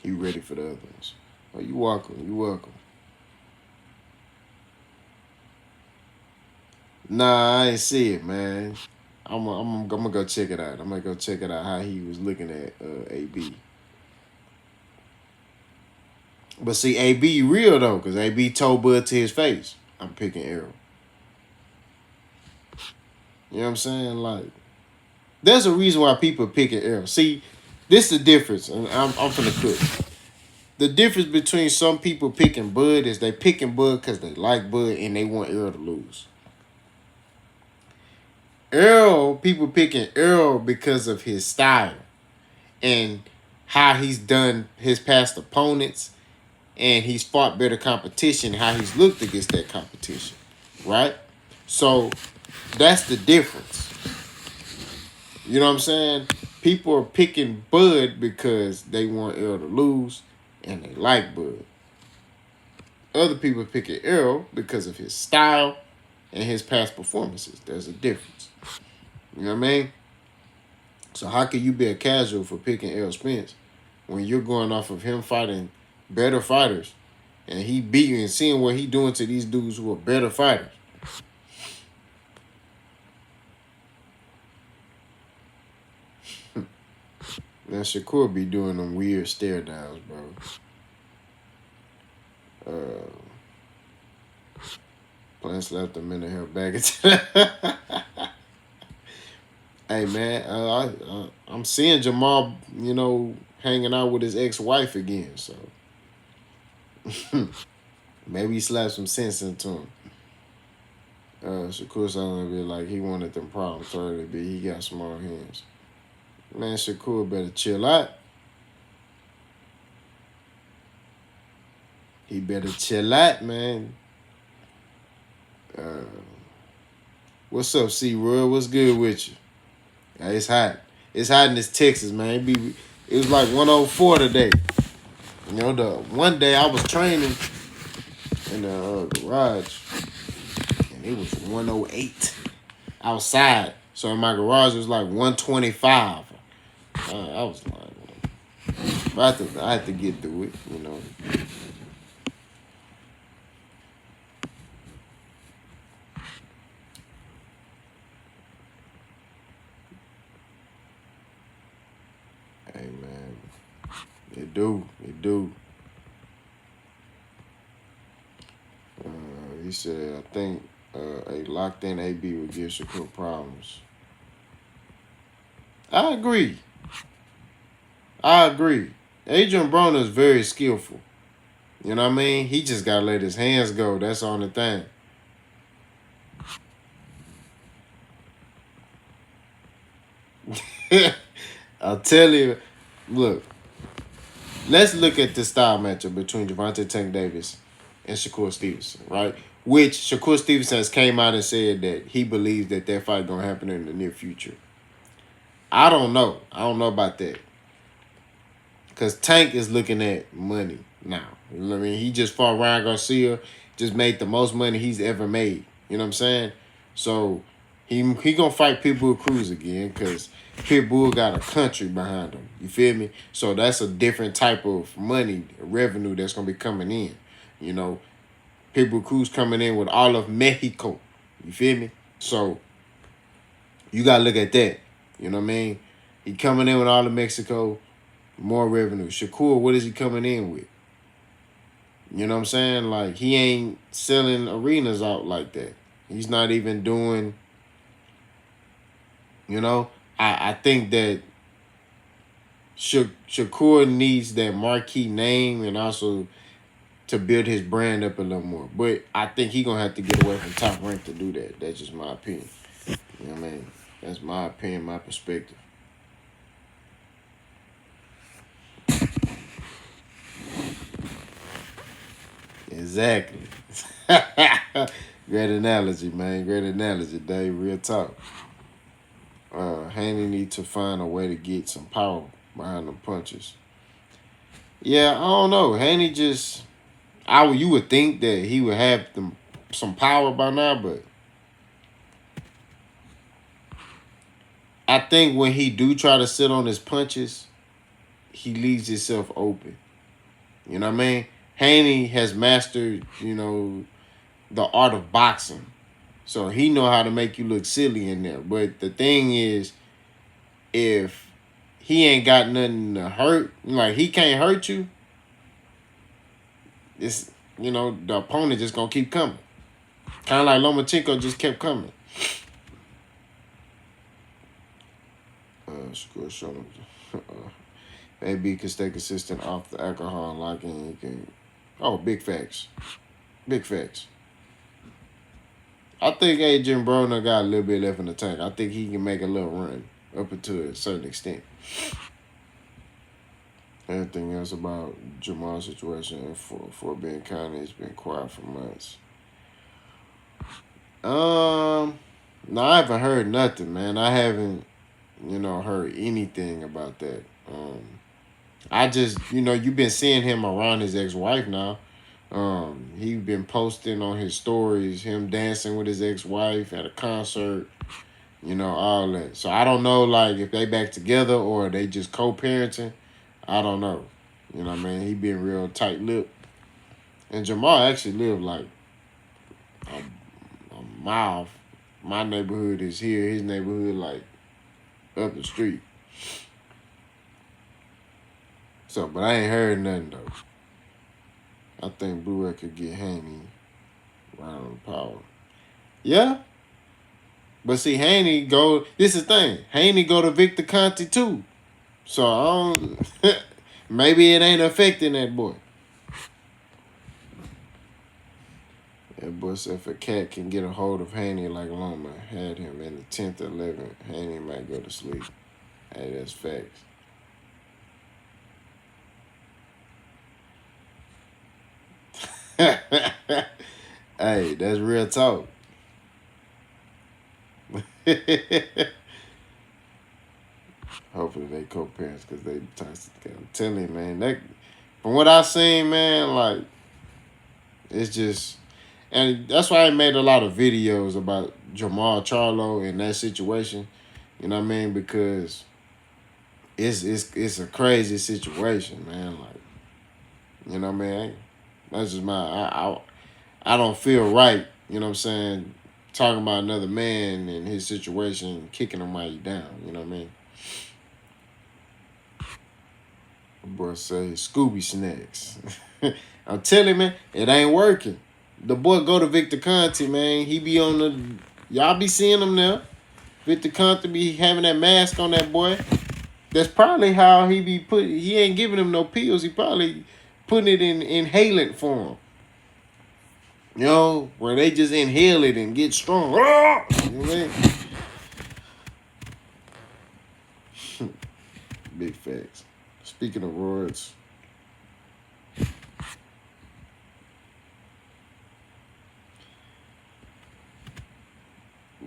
ready for the other ones. Oh, you welcome. You welcome. Nah, I ain't see it, man. I'm gonna go check it out. I'm gonna go check it out how he was looking at AB. But see, AB real though, because AB told Bud to his face, I'm picking Errol. You know what I'm saying? Like, there's a reason why people picking Errol. See, this is the difference, and I'm finna cook. The difference between some people picking Bud is they picking Bud because they like Bud and they want Errol to lose. People picking Errol because of his style and how he's done his past opponents, and he's fought better competition, how he's looked against that competition, right? So that's the difference. You know what I'm saying? People are picking Bud because they want Errol to lose and they like Bud. Other people are picking Errol because of his style and his past performances. There's a difference. You know what I mean? So how can you be a casual for picking Errol Spence when you're going off of him fighting better fighters and he beating and seeing what he doing to these dudes who are better fighters? Now Shakur be doing them weird stare downs, bro. Plants left a minute here back into Hey man, I'm seeing Jamal, you know, hanging out with his ex-wife again, so maybe he slapped some sense into him. Shakur sounded a bit like he wanted them problems 30, but he got small hands. Man, Shakur better chill out. He better chill out, man. What's up, C-Roy? What's good with you? Yeah, it's hot. It's hot in this Texas, man. It was like 104 today. You know, the one day I was training in the garage, and it was 108 outside. So in my garage, it was like 125. I was like, I had to get through it, you know. Hey, man. It do. He said, I think a locked-in AB would give Shakur problems. I agree. Adrian Broner is very skillful. You know what I mean? He just got to let his hands go. That's the only thing. I'll tell you. Look, let's look at the style matchup between Gervonta Tank Davis and Shakur Stevenson, right? Which Shakur Stevenson has came out and said that he believes that fight going to happen in the near future. I don't know. About that. Because Tank is looking at money now. You know what I mean? He just fought Ryan Garcia, just made the most money he's ever made. You know what I'm saying? So he going to fight Pitbull Cruz again because Pitbull got a country behind him. You feel me? So that's a different type of money, revenue that's going to be coming in. You know, Pitbull Cruz coming in with all of Mexico. You feel me? So you got to look at that. You know what I mean? He coming in with all of Mexico, more revenue. Shakur, what is he coming in with? You know what I'm saying? Like, he ain't selling arenas out like that. He's not even doing, you know. I think that Shakur needs that marquee name and also to build his brand up a little more. But I think he's going to have to get away from Top Rank to do that. That's just my opinion. You know what I mean? That's my opinion, my perspective. Exactly. Great analogy, man. Great analogy, Dave. Real talk. Haney need to find a way to get some power behind the punches. Yeah, I don't know. Haney just, you would think that he would have some power by now, but I think when he do try to sit on his punches, he leaves himself open. You know what I mean? Haney has mastered, the art of boxing. So he know how to make you look silly in there. But the thing is, if he ain't got nothing to hurt, like he can't hurt you, it's, the opponent just going to keep coming. Kind of like Lomachenko just kept coming. Shakur showed him. Maybe he can stay consistent off the alcohol locking. He can. Oh, big facts. Big facts. I think Adrian Broner got a little bit left in the tank. I think he can make a little run up to a certain extent. Anything else about Jamal's situation for being kind of, he's been quiet for months. No, I haven't heard nothing, man. I haven't, heard anything about that. I just, you've been seeing him around his ex-wife now. He been posting on his stories, him dancing with his ex-wife at a concert, all that. So I don't know, like, if they back together or they just co-parenting. I don't know. You know what I mean? He been real tight-lipped. And Jamal actually lived, like, a mile. My neighborhood is here. His neighborhood, like, up the street. So, but I ain't heard nothing, though. I think Blue could get Haney round of power. Yeah. But see, Haney go, this is the thing. Haney go to Victor Conte, too. So, I don't, maybe it ain't affecting that boy. That boy said if a cat can get a hold of Haney like Loma had him in the 10th or 11th, Haney might go to sleep. Hey, that's facts. Hey, that's real talk. Hopefully they co-parents because they toxic. I'm telling you, man. That, from what I seen, man, like, it's just, and that's why I made a lot of videos about Jamal Charlo and that situation. You know what I mean? Because it's a crazy situation, man. Like, you know what I mean? That's just I don't feel right, you know what I'm saying, talking about another man and his situation, kicking him while he down, you know what I mean? The boy say Scooby snacks. I'm telling you, man, it ain't working. The boy go to Victor Conte, man. He be on the, y'all be seeing him now. Victor Conte be having that mask on that boy. That's probably how he be he ain't giving him no pills. He probably putting it in inhalant form. Where they just inhale it and get strong. You know what I mean? Big facts. Speaking of roids.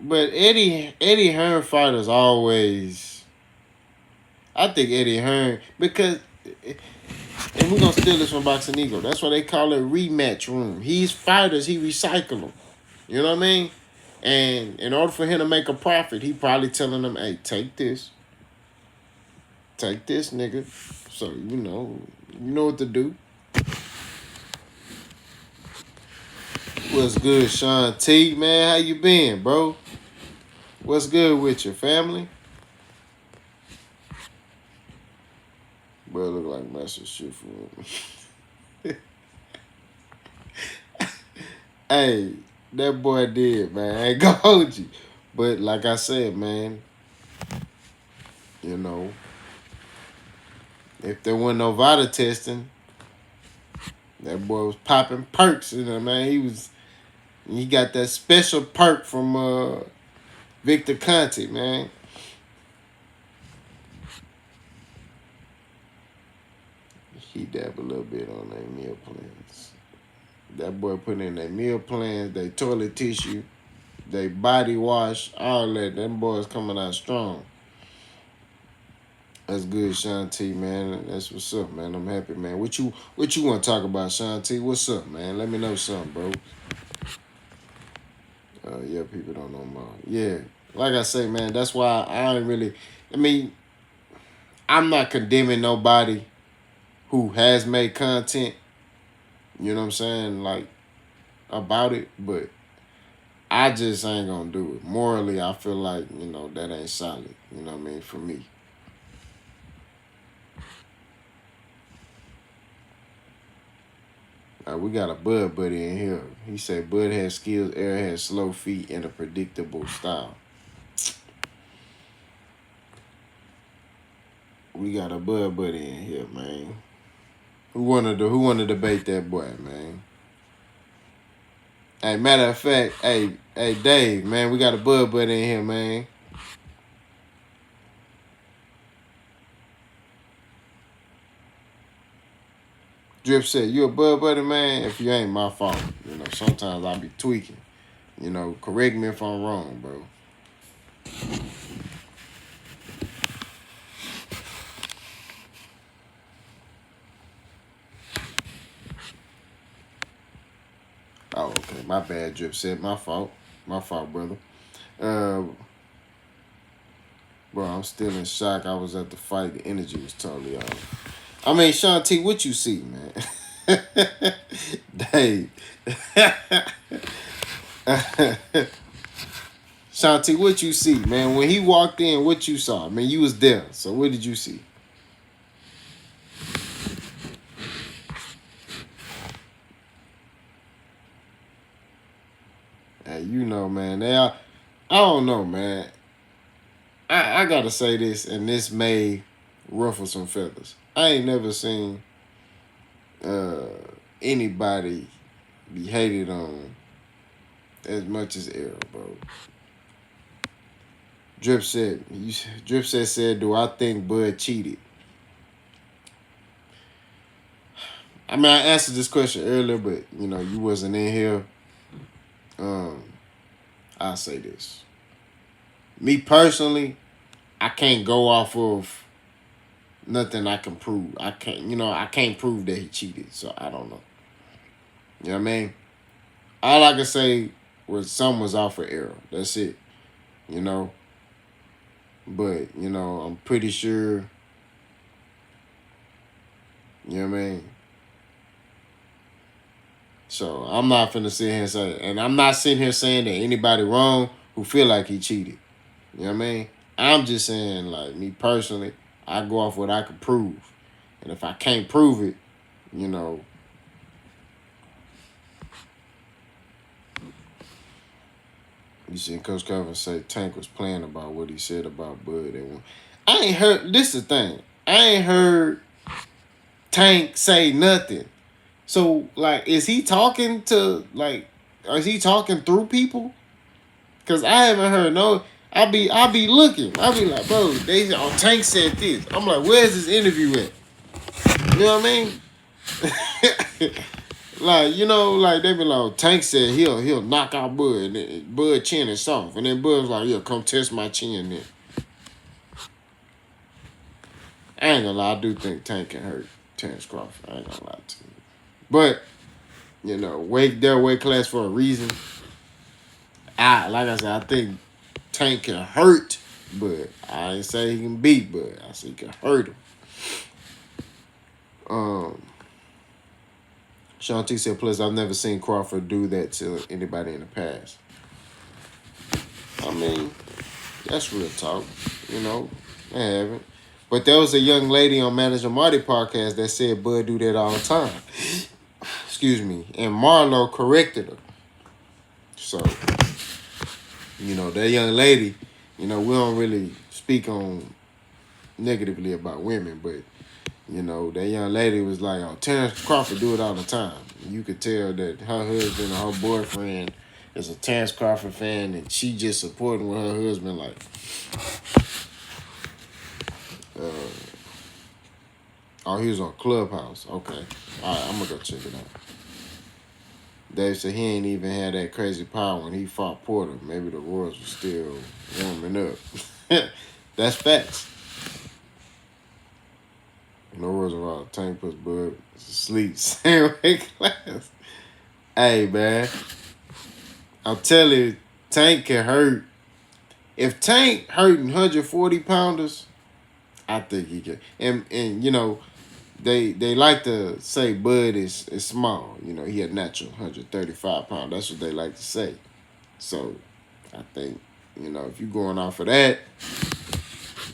But Eddie Hearn fighters always, I think Eddie Hearn, because, and we're going to steal this from Boxing Eagle. That's why they call it rematch room. He's fighters, he recycle them. You know what I mean? And in order for him to make a profit, he probably telling them, hey, take this. Take this, nigga. So, you know what to do. What's good, Sean T, man? How you been, bro? What's good with your family? Boy, look like master shit for him. Hey, that boy did, man. I ain't gonna hold you. But like I said, man, you know, if there wasn't no Vita testing, that boy was popping perks, you know, man. He got that special perk from Victor Conte, man. He dab a little bit on their meal plans. That boy put in their meal plans, their toilet tissue, their body wash, all that. Them boys coming out strong. That's good, Sean T, man. That's what's up, man. I'm happy, man. What you want to talk about, Sean T? What's up, man? Let me know something, bro. Yeah, people don't know more. Yeah, like I say, man, that's why I ain't really. I mean, I'm not condemning nobody who has made content. You know what I'm saying, like about it, but I just ain't gonna do it. Morally, I feel like that ain't solid. You know what I mean, for me. We got a Bud buddy in here. He said Bud has skills, Air has slow feet, and a predictable style. We got a Bud buddy in here, man. Who wanna debate that boy, man? Hey, matter of fact, hey Dave, man, we got a Bud buddy in here, man. Drip said, you a Bud buddy, man? If you ain't, my fault. Sometimes I be tweaking. Correct me if I'm wrong, bro. Oh, okay. My bad, Drip said. My fault. My fault, brother. Bro, I'm still in shock. I was at the fight. The energy was totally off. I mean, Sean T, what you see, man? Dave. Sean T, what you see, man? When he walked in, what you saw? I mean, you was there. So what did you see? Hey, man. I don't know, man. I gotta say this, and this may ruffle some feathers. I ain't never seen anybody be hated on as much as Errol, bro. Drip said, do I think Bud cheated? I mean, I answered this question earlier, but you wasn't in here. I'll say this. Me personally, I can't go off of nothing I can prove. I can't prove that he cheated, so I don't know. You know what I mean? All I can say was something was off for Errol. That's it. But, I'm pretty sure, you know what I mean? So I'm not finna sit here and say, and I'm not sitting here saying that anybody wrong who feel like he cheated. You know what I mean? I'm just saying, like, me personally, I go off what I can prove. And if I can't prove it, You seen Coach Calvin say Tank was playing about what he said about Bud. I ain't heard, this is the thing. I ain't heard Tank say nothing. So, like, is he talking to, like, is he talking through people? Because I haven't heard no. I be looking. I be like, bro, Tank said this. I'm like, where's this interview at? You know what I mean? Like, like they be like, Tank said he'll knock out Bud. And Bud chin is soft. And then Bud's like, yeah, come test my chin then. I ain't gonna lie, I do think Tank can hurt Terrence Crawford. I ain't gonna lie to you. But, their weight class for a reason. Like I said, I think Tank can hurt, but I ain't say he can beat, but I say he can hurt him. Sean T said, plus I've never seen Crawford do that to anybody in the past. I mean, that's real talk, I haven't. But there was a young lady on Manager Marty podcast that said Bud do that all the time. Excuse me. And Marlo corrected her. So, you know, that young lady, you know, we don't really speak on negatively about women, but, you know, that young lady was like, oh, Terrence Crawford do it all the time. You could tell that her husband or her boyfriend is a Terrence Crawford fan, and she just supporting what her husband like. Oh, he was on Clubhouse. Okay. All right, I'm going to go check it out. Dave said he ain't even had that crazy power when he fought Porter. Maybe the Royals were still warming up. That's facts. No words about Tank puts Bud sleep same weight class. Hey, man. I'm telling you, Tank can hurt. If Tank hurting 140 pounders, I think he can. And you know, they like to say Bud is small. You know, he a natural 135 pound. That's what they like to say. So I think, you know, if you going off of that,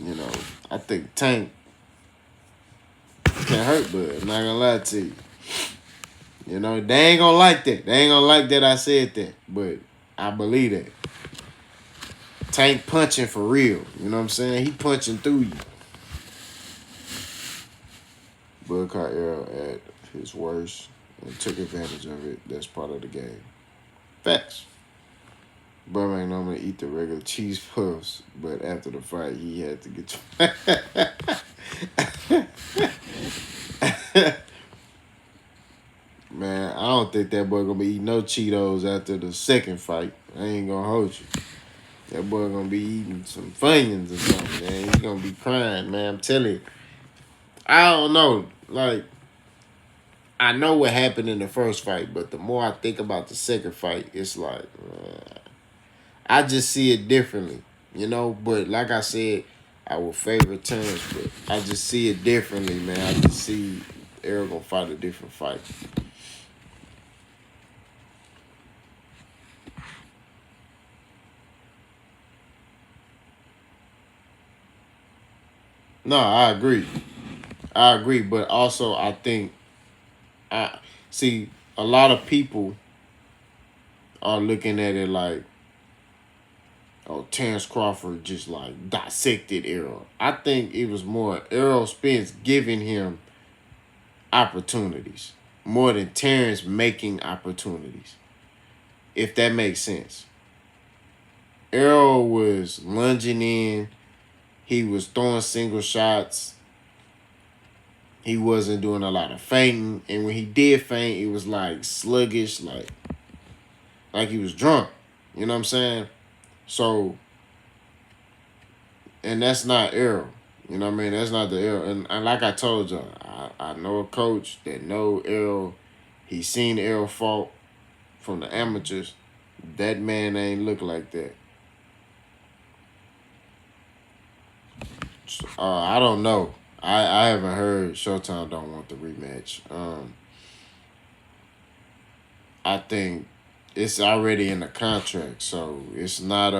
you know, I think Tank can hurt Bud. I'm not gonna lie to you. You know, they ain't gonna like that. They ain't gonna like that I said that. But I believe that. Tank punching for real. You know what I'm saying? He punching through you. Bud caught Errol at his worst and took advantage of it. That's part of the game. Facts. Bud ain't normally eat the regular cheese puffs, but after the fight, he had to get. Man, I don't think that boy gonna be eating no Cheetos after the second fight. I ain't gonna hold you. That boy gonna be eating some Funyuns or something, man. He gonna be crying, man. I'm telling you. I don't know. Like, I know what happened in the first fight, but the more I think about the second fight, it's like, I just see it differently, you know? But like I said, I would favor Terrence, but I just see it differently, man. I just see Errol gonna fight a different fight. No, I agree. But also I think I see a lot of people are looking at it like, oh, Terrence Crawford just like dissected Errol. I think it was more Errol Spence giving him opportunities more than Terrence making opportunities, if that makes sense. Errol was lunging in. He was throwing single shots. He wasn't doing a lot of feinting. And when he did feint, it was like sluggish, like he was drunk. You know what I'm saying? So, and that's not Errol. You know what I mean? That's not the Errol. And like I told you, I know a coach that know Errol. He's seen Errol fought from the amateurs. That man ain't look like that. I don't know. I haven't heard Showtime don't want the rematch. I think it's already in the contract, so it's not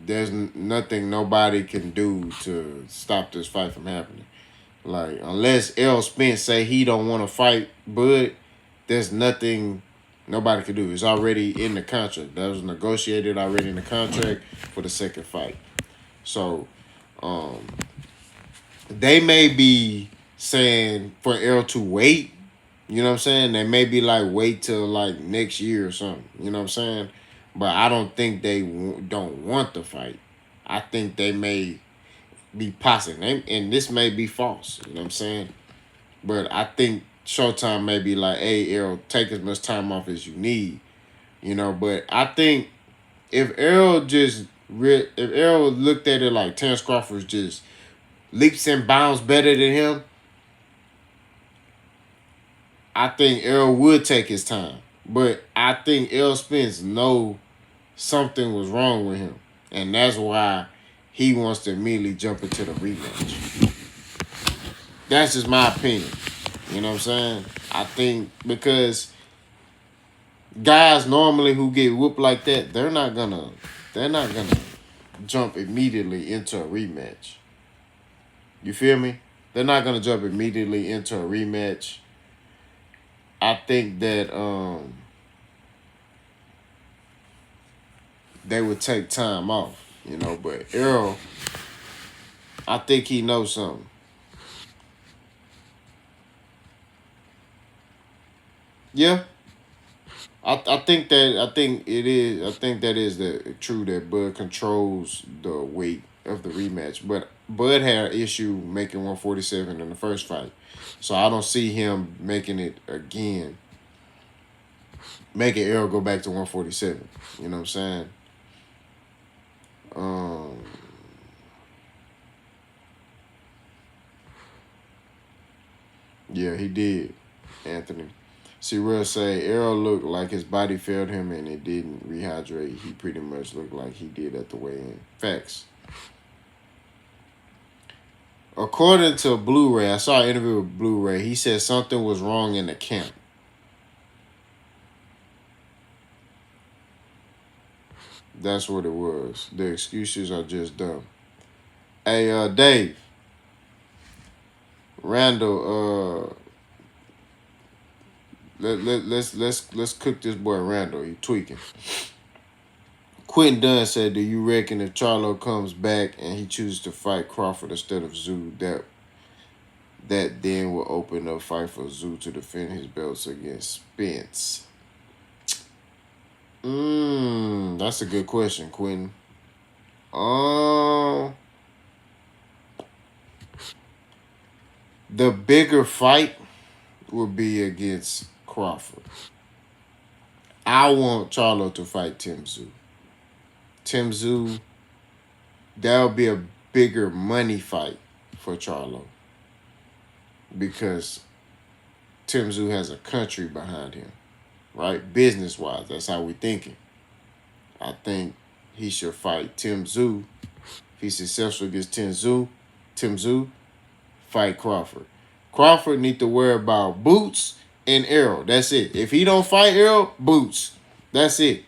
there's nothing nobody can do to stop this fight from happening. Like, unless Errol Spence say he don't want to fight Bud, there's nothing nobody can do. It's already in the contract. That was negotiated already in the contract for the second fight. So, they may be saying for Errol to wait. You know what I'm saying? They may be like, wait till like next year or something. You know what I'm saying? But I don't think they don't want the fight. I think they may be possible. And this may be false. You know what I'm saying? But I think Showtime may be like, hey, Errol, take as much time off as you need. You know, but I think if Errol looked at it like Terrence Crawford just leaps and bounds better than him, I think Errol would take his time. But I think Errol Spence know something was wrong with him. And that's why he wants to immediately jump into the rematch. That's just my opinion. You know what I'm saying? I think because guys normally who get whooped like that, they're not gonna they're not going to jump immediately into a rematch. You feel me? They're not going to jump immediately into a rematch. I think that they would take time off, you know, but Errol, I think he knows something. Yeah. I think that is true that Bud controls the weight of the rematch. But Bud had an issue making 147 in the first fight. So I don't see him making it again. Making Errol go back to 147. You know what I'm saying? Yeah, he did, Anthony. See, real say Errol looked like his body failed him and it didn't rehydrate. He pretty much looked like he did at the weigh-in. Facts. According to Blu-ray, I saw an interview with Blu-ray. He said something was wrong in the camp. That's what it was. The excuses are just dumb. Hey, Dave. Randall, let's cook this boy Randall. He tweaking. Quentin Dunn said, "Do you reckon if Charlo comes back and he chooses to fight Crawford instead of Zoo, that then will open up fight for Zoo to defend his belts against Spence?" That's a good question, Quentin. The bigger fight will be against Crawford. I want Charlo to fight Tim Tszyu. Tim Tszyu, that'll be a bigger money fight for Charlo because Tim Tszyu has a country behind him, right? Business-wise, that's how we're thinking. I think he should fight Tim Tszyu. If he's successful against Tim Tszyu, fight Crawford. Crawford need to worry about Boots and Errol. That's it. If he don't fight Errol, Boots. That's it.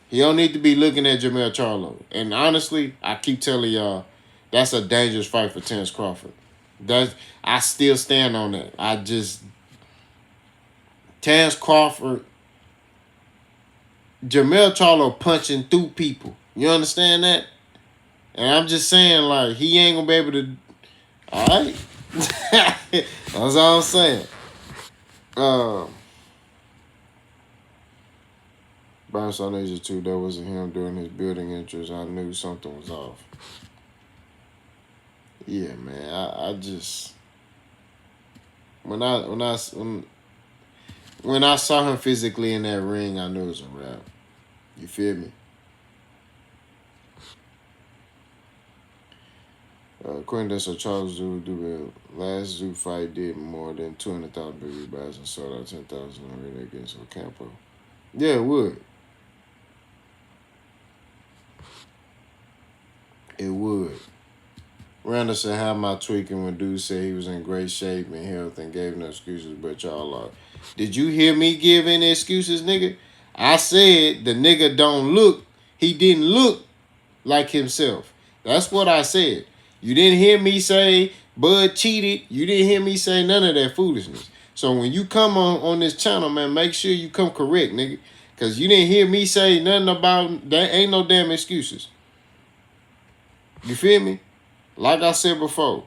He don't need to be looking at Jermell Charlo. And honestly, I keep telling y'all, that's a dangerous fight for Terence Crawford. I still stand on that. Terence Crawford, Jermell Charlo punching through people. You understand that? And I'm just saying, like, he ain't gonna be able to. All right. That's all I'm saying. Bounce on Asia 2, that wasn't him doing his building interest. I knew something was off. Yeah, man. I just when I saw him physically in that ring, I knew it was a wrap. You feel me? Quentin, so Charles Zoo last Zoo fight did more than 200,000 baby buys and sold out 10,000 already against Ocampo. Yeah, it would. It would. Randall said, "How am I tweaking when dude said he was in great shape and health and gave no excuses, but y'all are." Did you hear me give any excuses, nigga? I said the nigga he didn't look like himself. That's what I said. You didn't hear me say Bud cheated. You didn't hear me say none of that foolishness. So when you come on this channel, man, make sure you come correct, nigga. Because you didn't hear me say nothing about that. Ain't no damn excuses. You feel me? Like I said before,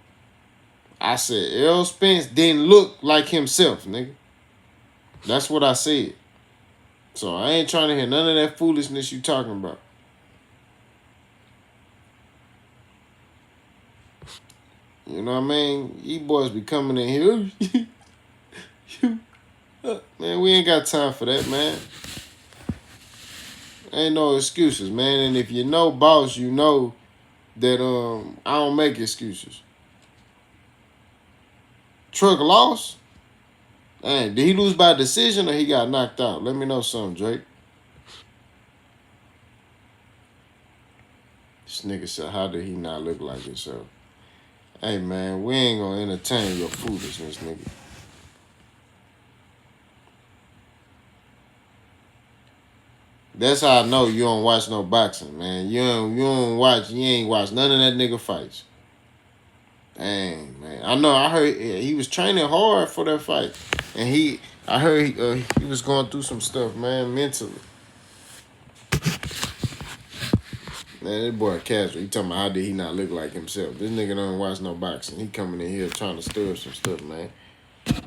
I said Errol Spence didn't look like himself, nigga. That's what I said. So I ain't trying to hear none of that foolishness you talking about. You know what I mean? You boys be coming in here. Man, we ain't got time for that, man. Ain't no excuses, man. And if you know boss, you know that I don't make excuses. Truck lost? Dang, did he lose by decision or he got knocked out? Let me know something, Drake. This nigga said, how did he not look like himself? Hey, man, we ain't gonna entertain your foolishness, nigga. That's how I know you don't watch no boxing, man. You ain't watch none of that nigga fights. Dang, man. I know. I heard he was training hard for that fight, and I heard he was going through some stuff, man, mentally. Man, that boy casual. He talking about how did he not look like himself? This nigga don't watch no boxing. He coming in here trying to stir some stuff, man. I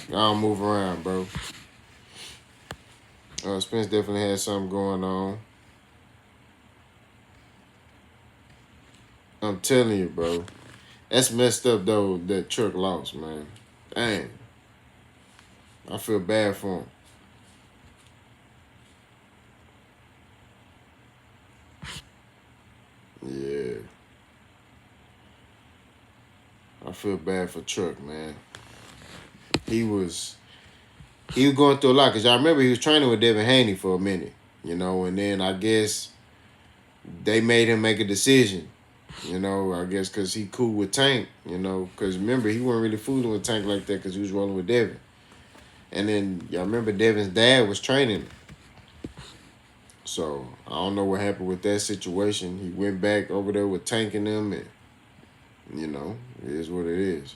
don't move around, bro. Spence definitely had something going on. I'm telling you, bro. That's messed up, though, that Truck lost, man. Dang. I feel bad for him. Yeah. I feel bad for Truck, man. He was going through a lot, because I remember he was training with Devin Haney for a minute, you know, and then I guess they made him make a decision, you know, I guess because he cool with Tank, you know, because remember, he wasn't really fooling with Tank like that because he was rolling with Devin. And then, y'all remember Devin's dad was training him. So, I don't know what happened with that situation. He went back over there with Tank and them, and, you know, it is what it is.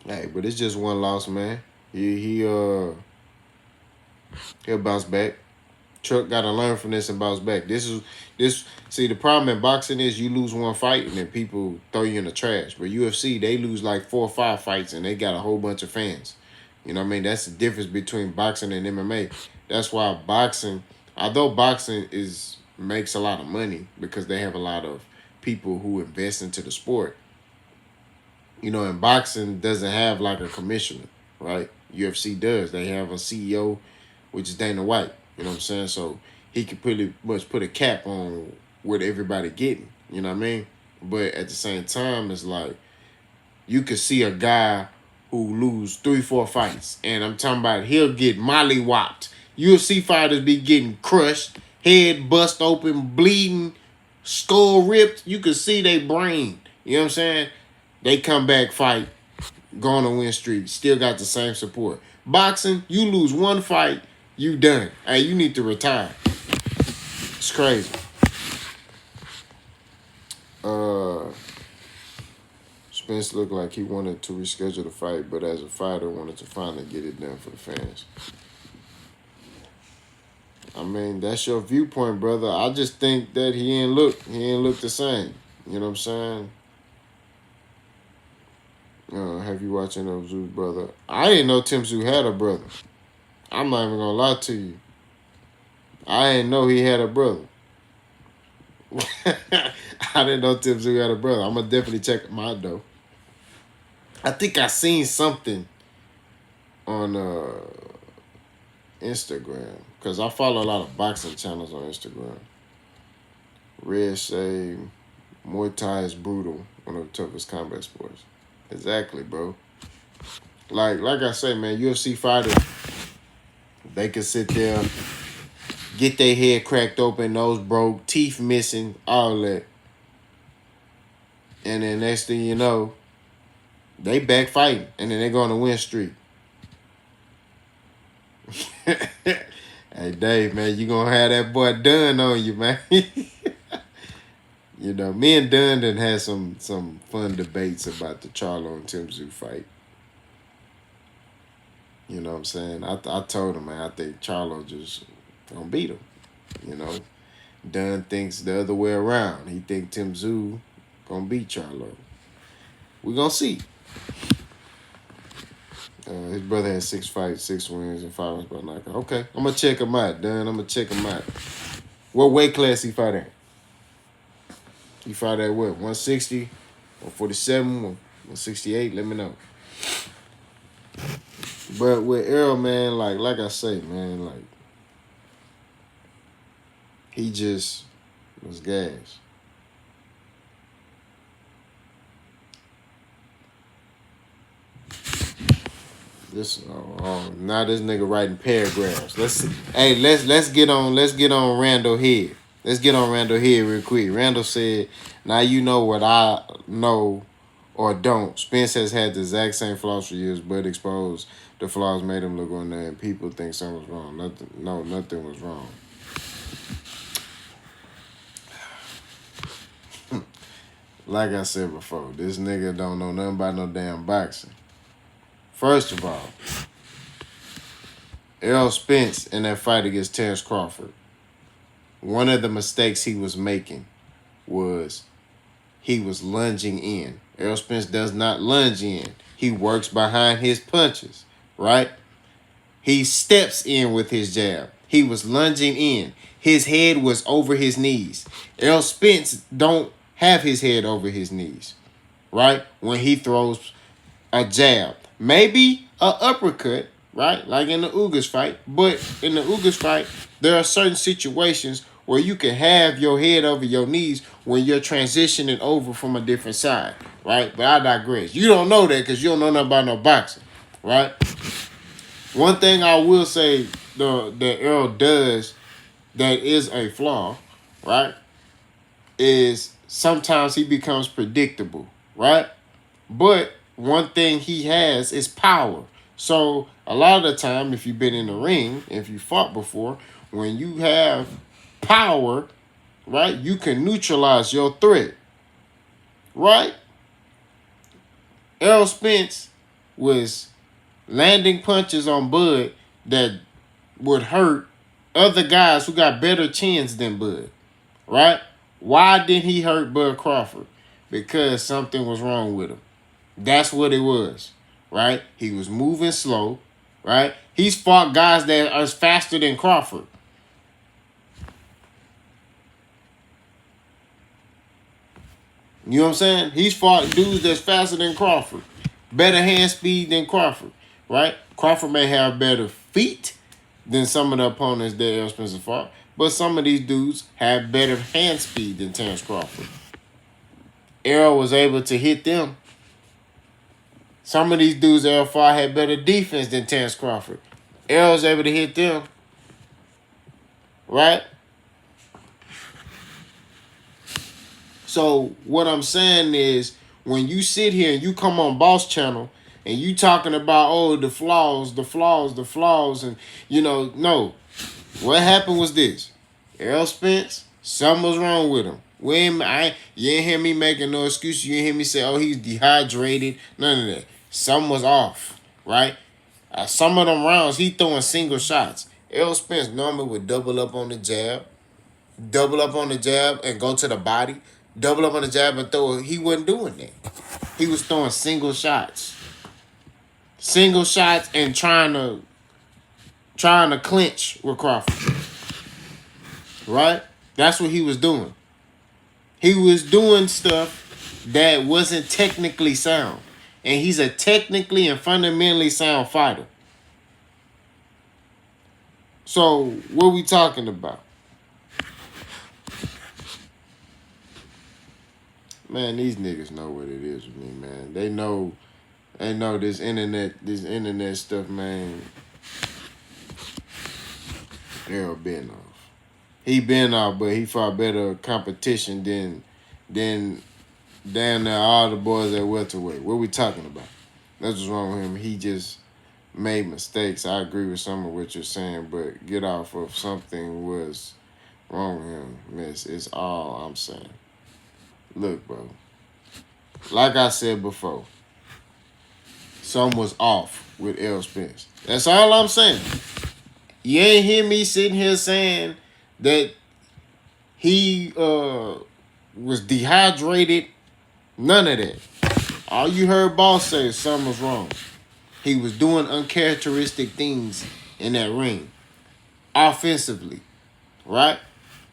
Hey, but it's just one loss, man. He'll bounce back. Truck got to learn from this and bounce back. See, the problem in boxing is you lose one fight and then people throw you in the trash. But UFC, they lose like 4 or 5 fights and they got a whole bunch of fans. You know what I mean? That's the difference between boxing and MMA. That's why boxing, although boxing makes a lot of money because they have a lot of people who invest into the sport, you know, and boxing doesn't have like a commissioner, right? UFC does. They have a CEO, which is Dana White. You know what I'm saying? So he could pretty much put a cap on what everybody getting. You know what I mean? But at the same time, it's like you could see a guy who lose 3-4 fights, and I'm talking about he'll get mollywopped. UFC fighters be getting crushed, head bust open, bleeding, skull ripped. You could see their brain. You know what I'm saying? They come back, fight, go on a win streak, still got the same support. Boxing, you lose one fight, you done. Hey, you need to retire. It's crazy. Spence looked like he wanted to reschedule the fight, but as a fighter, wanted to finally get it done for the fans. I mean, that's your viewpoint, brother. I just think that he ain't look the same. You know what I'm saying? Have you watched any of Zoo's brother? I didn't know Tim Zoo had a brother. I'm not even gonna lie to you. I didn't know he had a brother. I didn't know Tim Zoo had a brother. I'm gonna definitely check him out though. I think I seen something on Instagram because I follow a lot of boxing channels on Instagram. Red say Muay Thai is brutal, one of the toughest combat sports. Exactly, bro. Like I say, man, UFC fighters, they can sit there, get their head cracked open, nose broke, teeth missing, all that. And then next thing you know, they back fighting, and then they go on a win streak. Hey, Dave, man, you gonna have that boy Dunn on you, man. You know, me and Dunn done had some fun debates about the Charlo and Tim Zoo fight. You know what I'm saying? I told him, man, I think Charlo just gonna beat him. You know, Dunn thinks the other way around. He think Tim Zoo gonna beat Charlo. We gonna see. His brother had 6 fights, 6 wins, and 5 wins by knockout. Okay, I'm gonna check him out, Dunn. I'm gonna check him out. What weight class he fight at? He fought at what? 160, 147, 168? Let me know. But with Errol, man, like I say, man, like he just was gas. Now this nigga writing paragraphs. Let's get on Randall Head. Let's get on Randall Head real quick. Randall said, now you know what I know or don't. Spence has had the exact same flaws for years, but exposed the flaws made him look on there, and people think something was wrong. Nothing was wrong. Like I said before, this nigga don't know nothing about no damn boxing. First of all, Errol Spence in that fight against Terrence Crawford, one of the mistakes he was making was he was lunging in. Errol Spence does not lunge in. He works behind his punches, right? He steps in with his jab. He was lunging in. His head was over his knees. Errol Spence don't have his head over his knees, right? When he throws a jab. Maybe a uppercut, right? Like in the Usyk fight. But in the Usyk fight, there are certain situations where you can have your head over your knees when you're transitioning over from a different side, right? But I digress. You don't know that because you don't know nothing about no boxing, right? One thing I will say that Errol does that is a flaw, right, is sometimes he becomes predictable, right? But one thing he has is power. So a lot of the time, if you've been in the ring, if you fought before, when you have power, right, you can neutralize your threat, right? Errol Spence was landing punches on Bud that would hurt other guys who got better chins than Bud, right? Why didn't he hurt Bud Crawford? Because something was wrong with him. That's what it was, right? He was moving slow, right? He's fought guys that are faster than Crawford. You know what I'm saying? He's fought dudes that's faster than Crawford. Better hand speed than Crawford, right? Crawford may have better feet than some of the opponents that Errol Spence fought, but some of these dudes have better hand speed than Terrence Crawford. Errol was able to hit them. Some of these dudes Errol fought had better defense than Terrence Crawford. Errol was able to hit them, right? So what I'm saying is, when you sit here and you come on Boss Channel and you talking about, oh, the flaws, and, you know, no. What happened was this. Errol Spence, something was wrong with him. You ain't hear me making no excuses. You ain't hear me say, oh, he's dehydrated. None of that. Something was off, right? Some of them rounds, he throwing single shots. Errol Spence normally would double up on the jab and go to the body. Double up on the jab and throw it. He wasn't doing that. He was throwing single shots. Single shots and trying to clinch with Crawford. Right? That's what he was doing. He was doing stuff that wasn't technically sound. And he's a technically and fundamentally sound fighter. So, what we talking about? Man, these niggas know what it is with me, man. They know this internet stuff, man. Errol been off. He been off, but he fought better competition than damn near all the boys at welterweight. What we talking about? That's what's wrong with him. He just made mistakes. I agree with some of what you're saying, but get off of something was wrong with him, miss. It's all I'm saying. Look, bro. Like I said before, something was off with Errol Spence. That's all I'm saying. You ain't hear me sitting here saying that he was dehydrated. None of that. All you heard Boss say is something was wrong. He was doing uncharacteristic things in that ring. Offensively. Right?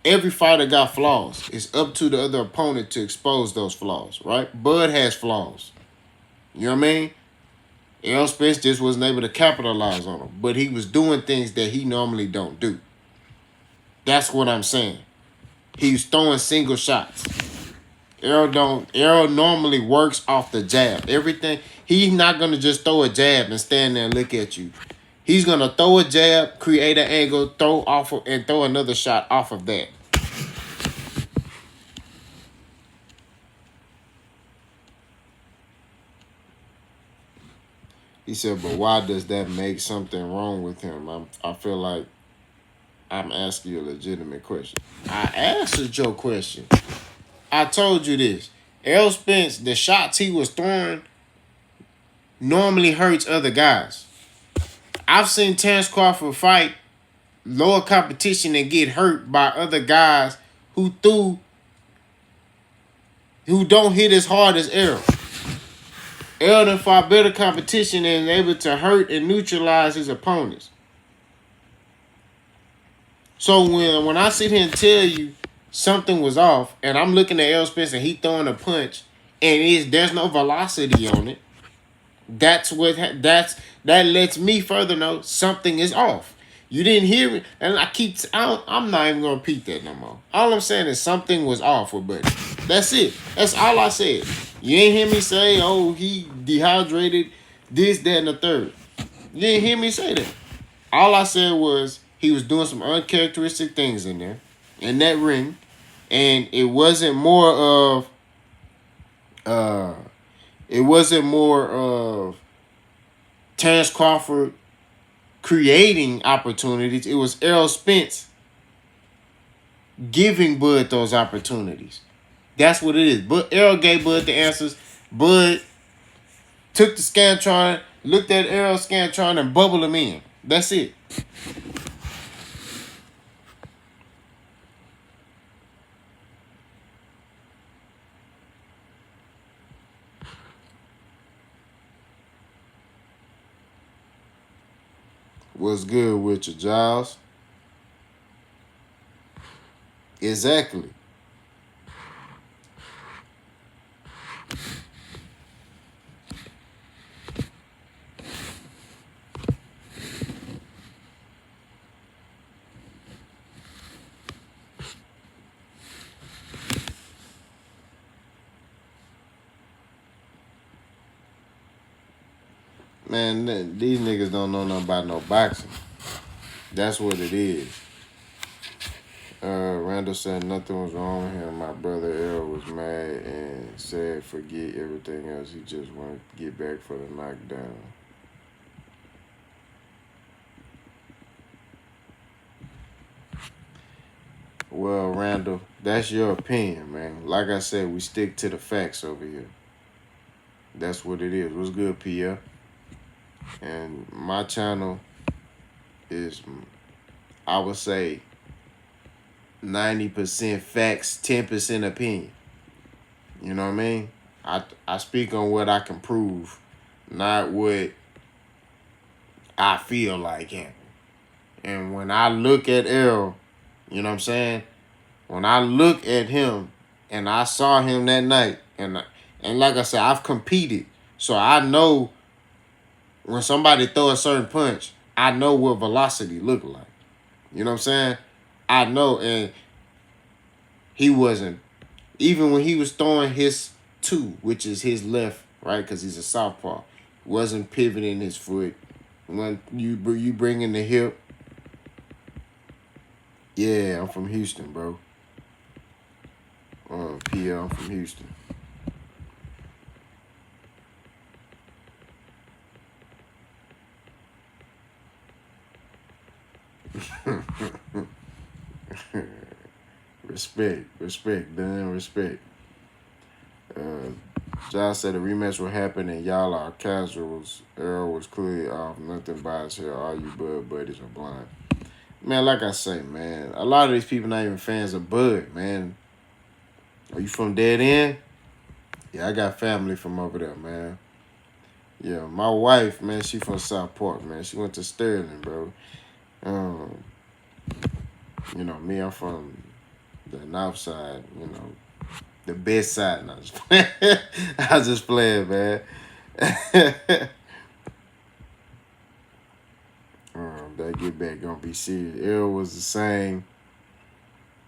Every fighter got flaws. It's up to the other opponent to expose those flaws, right? Bud has flaws. You know what I mean? Errol Spence just wasn't able to capitalize on them. But he was doing things that he normally don't do. That's what I'm saying. He was throwing single shots. Errol normally works off the jab. Everything. He's not going to just throw a jab and stand there and look at you. He's going to throw a jab, create an angle, and throw another shot off of that. He said, but why does that make something wrong with him? I feel like I'm asking you a legitimate question. I answered your question. I told you this. Errol Spence, the shots he was throwing normally hurts other guys. I've seen Terrence Crawford fight lower competition and get hurt by other guys who don't hit as hard as Errol. Errol done fought better competition and able to hurt and neutralize his opponents. So when I sit here and tell you something was off, and I'm looking at Errol Spence and he throwing a punch, and there's no velocity on it, that lets me further know something is off. You didn't hear me, and I'm not even gonna repeat that no more. All I'm saying is something was off with Buddy. That's it. That's all I said. You ain't hear me say, oh, he dehydrated, this, that, and the third. You didn't hear me say that. All I said was he was doing some uncharacteristic things in there, in that ring, and it wasn't more of Terrence Crawford creating opportunities. It was Errol Spence giving Bud those opportunities. That's what it is. But Errol gave Bud the answers. Bud took the Scantron, looked at Errol's Scantron, and bubbled him in. That's it. What's good with you, Giles? Exactly. Man, these niggas don't know nothing about no boxing. That's what it is. Randall said nothing was wrong with him. My brother Errol was mad and said forget everything else. He just wanted to get back for the knockdown. Well, Randall, that's your opinion, man. Like I said, we stick to the facts over here. That's what it is. What's good, Pierre? And my channel is, I would say, 90% facts, 10% opinion. You know what I mean? I speak on what I can prove, not what I feel like happened. And when I look at Errol, you know what I'm saying? When I look at him and I saw him that night, and like I said, I've competed. So I know when somebody throw a certain punch, I know what velocity look like. You know what I'm saying? I know, and he wasn't, even when he was throwing his two, which is his left, right, because he's a southpaw, wasn't pivoting his foot. When you bring in the hip, yeah, I'm from Houston, bro. PL, I'm from Houston. Respect, done, respect. Josh said a rematch will happen and y'all are casuals. Errol was clearly off. Nothing biased here. All you Bud buddies are blind. Man, like I say, man, a lot of these people not even fans of Bud, man. Are you from Dead End? Yeah, I got family from over there, man. Yeah, my wife, man, she from South Park, man. She went to Sterling, bro. You know, me, I'm from the north side, you know, the best side. No, I was just playing, man. That get back gonna be serious. Errol was the same.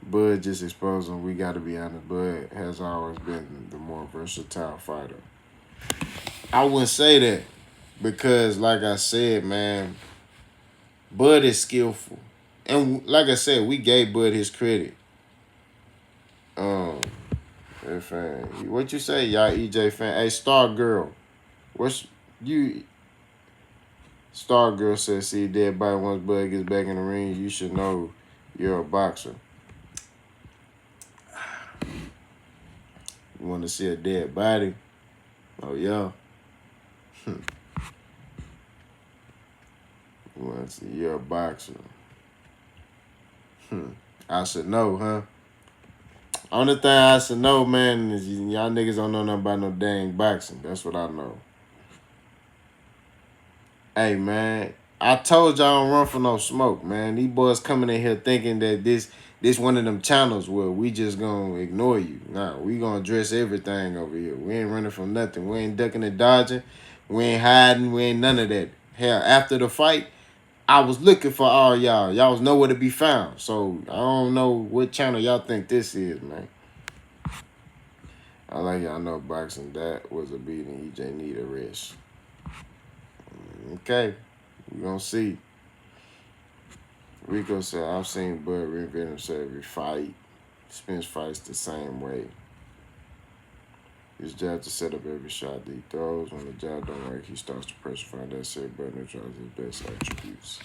Bud just exposed him. We got to be honest. Bud has always been the more versatile fighter. I wouldn't say that because, like I said, man, Bud is skillful. And like I said, we gave Bud his credit. What you say, y'all EJ fan? Hey, Star Girl, what's you? Stargirl says, see, dead body once Bud gets back in the ring, you should know you're a boxer. You want to see a dead body? Oh, yeah. You want to see you're a boxer. I should know, huh? Only thing I should know, man, is y'all niggas don't know nothing about no dang boxing. That's what I know. Hey, man, I told y'all I don't run for no smoke, man. These boys coming in here thinking that this one of them channels where we just gonna ignore you. Nah, we gonna address everything over here. We ain't running from nothing. We ain't ducking and dodging. We ain't hiding. We ain't none of that. Hell, after the fight, I was looking for all y'all. Y'all was nowhere to be found. So I don't know what channel y'all think this is, man. I like y'all know boxing. That was a beating. EJ need a rest. Okay, we gonna see. Rico said, I've seen Bud reinvent himself every fight. Spence fights the same way. His job to set up every shot that he throws. When the job don't work, he starts to pressure find that set button and tries his best attributes.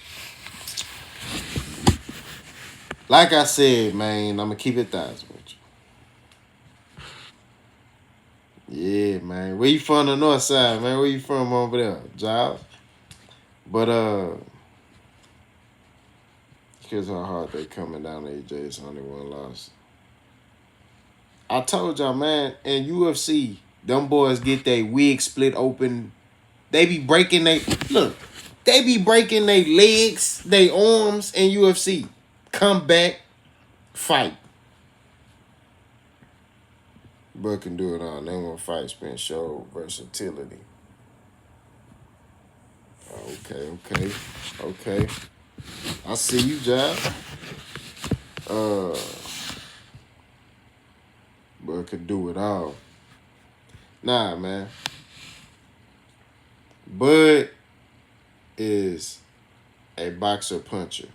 Like I said, man, I'm going to keep it 1,000 with you. Yeah, man. Where you from on the north side, man? Where you from over there? Giles? But, here's how hard they coming down to AJ. It's only one loss. I told y'all, man, in UFC, them boys get their wig split open. They be breaking they legs, their arms in UFC. Come back, fight. But can do it all. They want to fight, Spence show versatility. Okay. I see you, Job. But could do it all. Nah, man. Bud is a boxer puncher.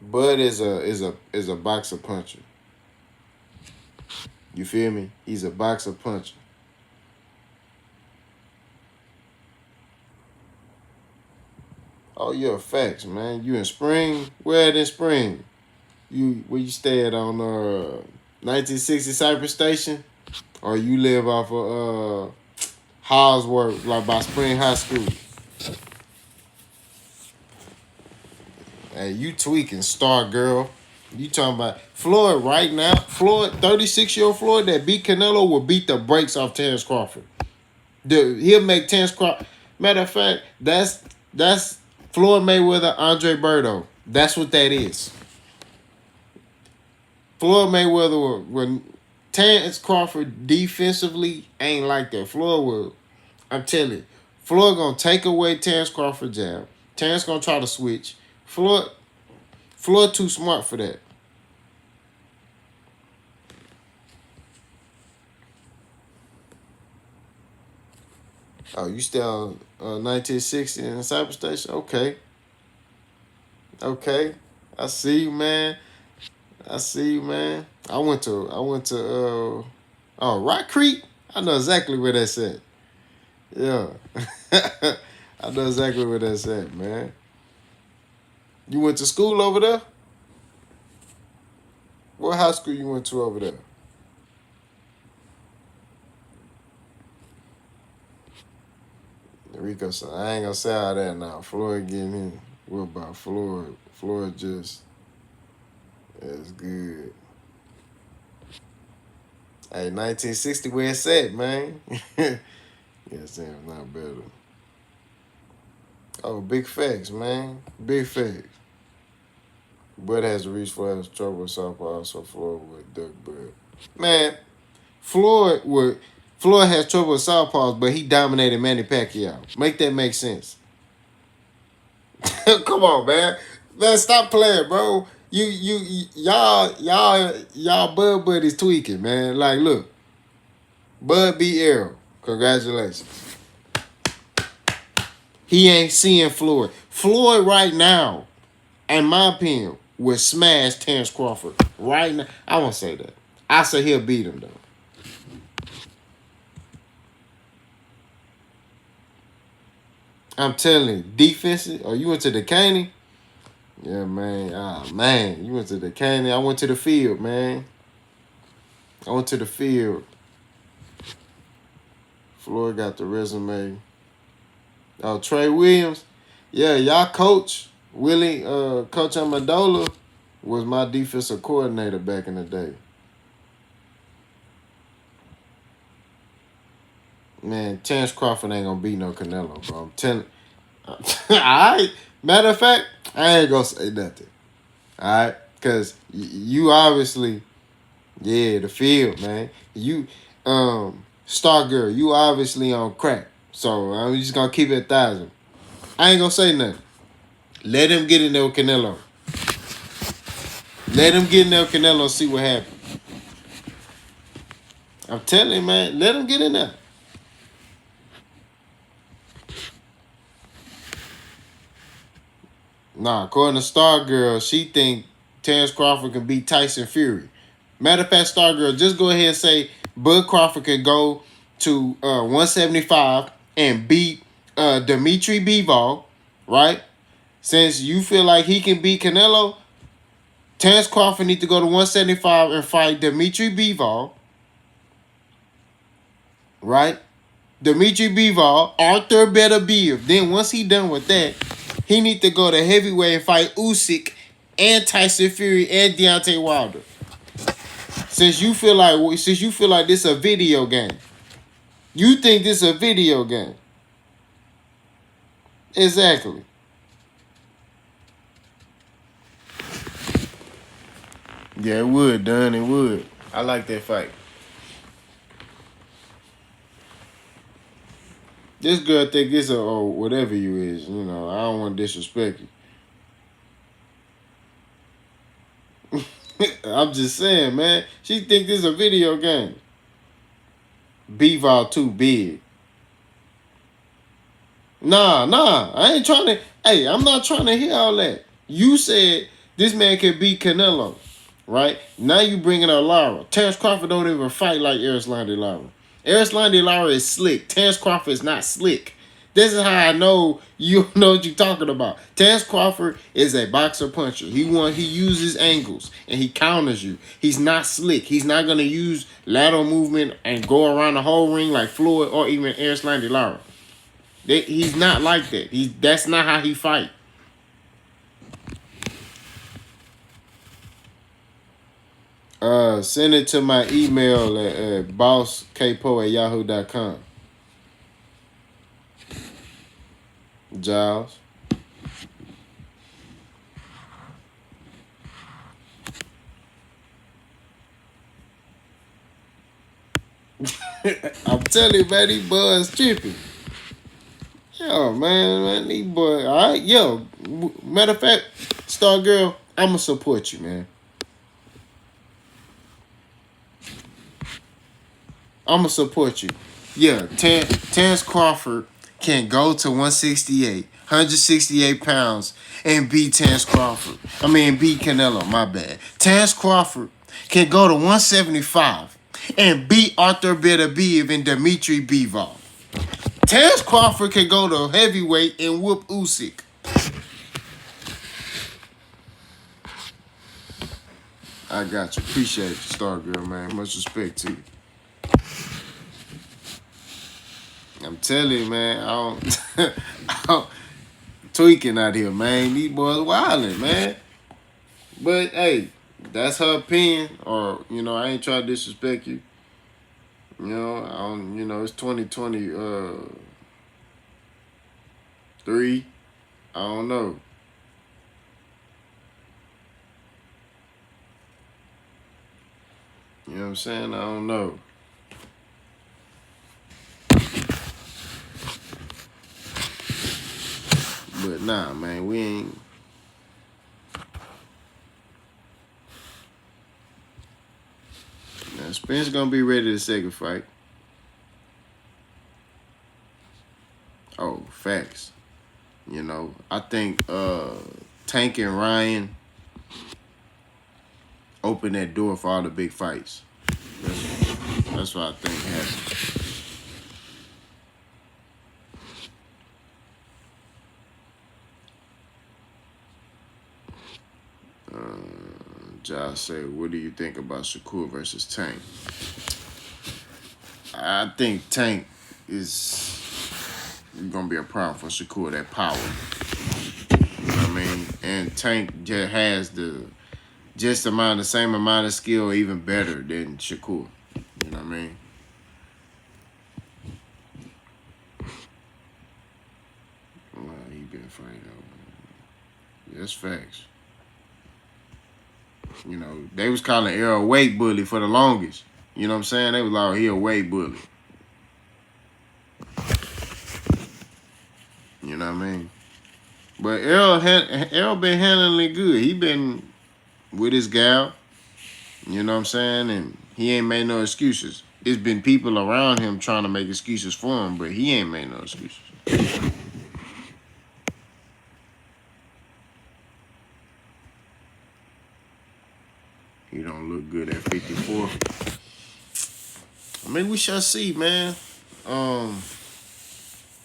Bud is a boxer puncher. You feel me? He's a boxer puncher. Oh, yeah, facts, man. You in Spring? Where at in Spring? Where you stay at on 1960 Cypress Station? Or you live off of Hallsworth, like by Spring High School? Hey, you tweaking, star girl. You talking about Floyd right now? Floyd, 36-year-old Floyd that beat Canelo will beat the brakes off Terrence Crawford. He'll make Terrence Crawford. Matter of fact, that's Floyd Mayweather, Andre Berto. That's what that is. Floyd Mayweather, when Terrence Crawford defensively ain't like that. Floyd will, I'm telling you, Floyd gonna take away Terrence Crawford's jab. Terrence gonna try to switch. Floyd too smart for that. Oh, you still on 1960 in Cyber Station? Okay. I see you, man. I went to Rock Creek. I know exactly where that's at. Yeah. I know exactly where that's at, man. You went to school over there? What high school you went to over there? Rico said, I ain't gonna say all that now. Floyd getting in. What about Floyd? Floyd just is good. Hey, 1960 where it's at, man. Yeah, Sam's not better. Oh, big facts, man. Big facts. Bud has to reach for his trouble with southpaw, so Floyd would duck Bud. Man, Floyd has trouble with southpaws, but he dominated Manny Pacquiao. Make that make sense. Come on, man. Man, stop playing, bro. Y'all Bud buddies tweaking, man. Like, look. Bud beat Errol. Congratulations. He ain't seeing Floyd. Floyd right now, in my opinion, would smash Terrence Crawford. Right now. I won't say that. I say he'll beat him, though. I'm telling you, defensive. Oh, you went to the Caney? Yeah, man. Ah, man. You went to the Caney. I went to the field, man. I went to the field. Floyd got the resume. Oh, Trey Williams. Yeah, y'all coach, Willie, Coach Amendola was my defensive coordinator back in the day. Man, Terrence Crawford ain't gonna beat no Canelo, bro. I'm telling. Alright. Matter of fact, I ain't gonna say nothing. Alright? Cause you obviously, yeah, the field, man. You Star Girl, you obviously on crack. So I'm just gonna keep it 1,000. I ain't gonna say nothing. Let him get in there with Canelo. Let him get in there with Canelo and see what happens. I'm telling you, man, let him get in there. Nah, according to Star Girl, she think Terrence Crawford can beat Tyson Fury. Matter of fact, Star Girl, just go ahead and say Bud Crawford can go to 175 and beat Dimitri Bivol, right? Since you feel like he can beat Canelo, Terrence Crawford need to go to 175 and fight Dimitri Bivol, right? Dimitri Bivol, Arthur Beterbiev. Then once he done with that, he need to go to heavyweight and fight Usyk and Tyson Fury and Deontay Wilder. Since you feel like this a video game, you think this a video game? Exactly. Yeah, it would, Dunn. It would. I like that fight. This girl think it's a whatever you is. You know, I don't want to disrespect you. I'm just saying, man. She think this a video game. Bivol too big. Nah. I ain't trying to. Hey, I'm not trying to hear all that. You said this man can beat Canelo, right? Now you bringing up Lara. Terrence Crawford don't even fight like Erislandy Lara. Erislandy Lara is slick. Terrence Crawford is not slick. This is how I know you know what you're talking about. Terrence Crawford is a boxer puncher. He uses angles and he counters you. He's not slick. He's not gonna use lateral movement and go around the whole ring like Floyd or even Erislandy Lara. He's not like that. That's not how he fight. Send it to my email at bosskpo@yahoo.com. Giles. I'm telling you, man, these boys tripping. Yo, man, these boys. All right, yo. Matter of fact, Star Girl, I'ma support you, man. I'ma support you. Yeah, Terrence Crawford can go to 168 pounds, and beat Terrence Crawford. Beat Canelo, my bad. Terrence Crawford can go to 175 and beat Arthur Beterbiev and Dimitri Bivol. Terrence Crawford can go to heavyweight and whoop Usyk. I got you. Appreciate you, Star Girl, man. Much respect to you. I'm telling you, man, I don't tweaking out here, man. These boys wilding, man. But hey, that's her opinion, or I ain't trying to disrespect you. It's 2023. I don't know. You know what I'm saying? I don't know. But nah, man, we ain't. Now, Spence gonna be ready to second fight. Oh, facts. I think Tank and Ryan open that door for all the big fights. That's what I think happened. Josh said, what do you think about Shakur versus Tank? I think Tank is going to be a problem for Shakur, that power. You know what I mean? And Tank just has the same amount of skill, even better than Shakur. You know what I mean? Well, he been fighting. That's facts. You know, they was calling Errol a weight bully for the longest. You know what I'm saying? They was like, he a weight bully. You know what I mean? But Errol been handling it good. He been with his gal. You know what I'm saying? And he ain't made no excuses. It's been people around him trying to make excuses for him, but he ain't made no excuses. He don't look good at 54. I mean, we shall see, man.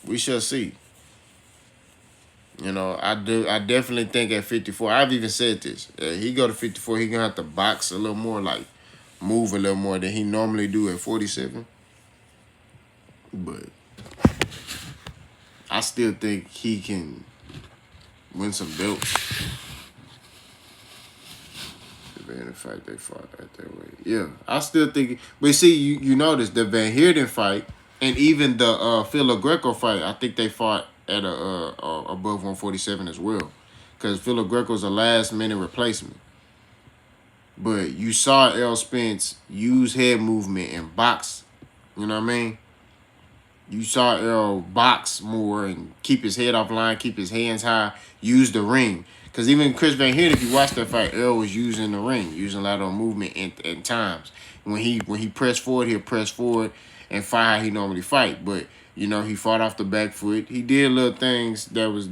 We shall see. You know, I definitely think at 54, I've even said this. He go to 54, he gonna have to box a little more, like move a little more than he normally do at 47. But I still think he can win some belts. In fact, they fought at that way. Yeah, I still think. But see, you notice the Van Heerden fight and even the Philo Greco fight. I think they fought at above 147 as well, because Philo Greco's a last minute replacement. But you saw Errol Spence use head movement and box. You know what I mean? You saw Errol box more and keep his head off line, keep his hands high, use the ring. Because even Chris Van Heerden, if you watch that fight, Errol was using the ring, using lateral movement at times. When he pressed forward, he'll press forward and fight how he normally fight. But, you know, he fought off the back foot. He did little things that was,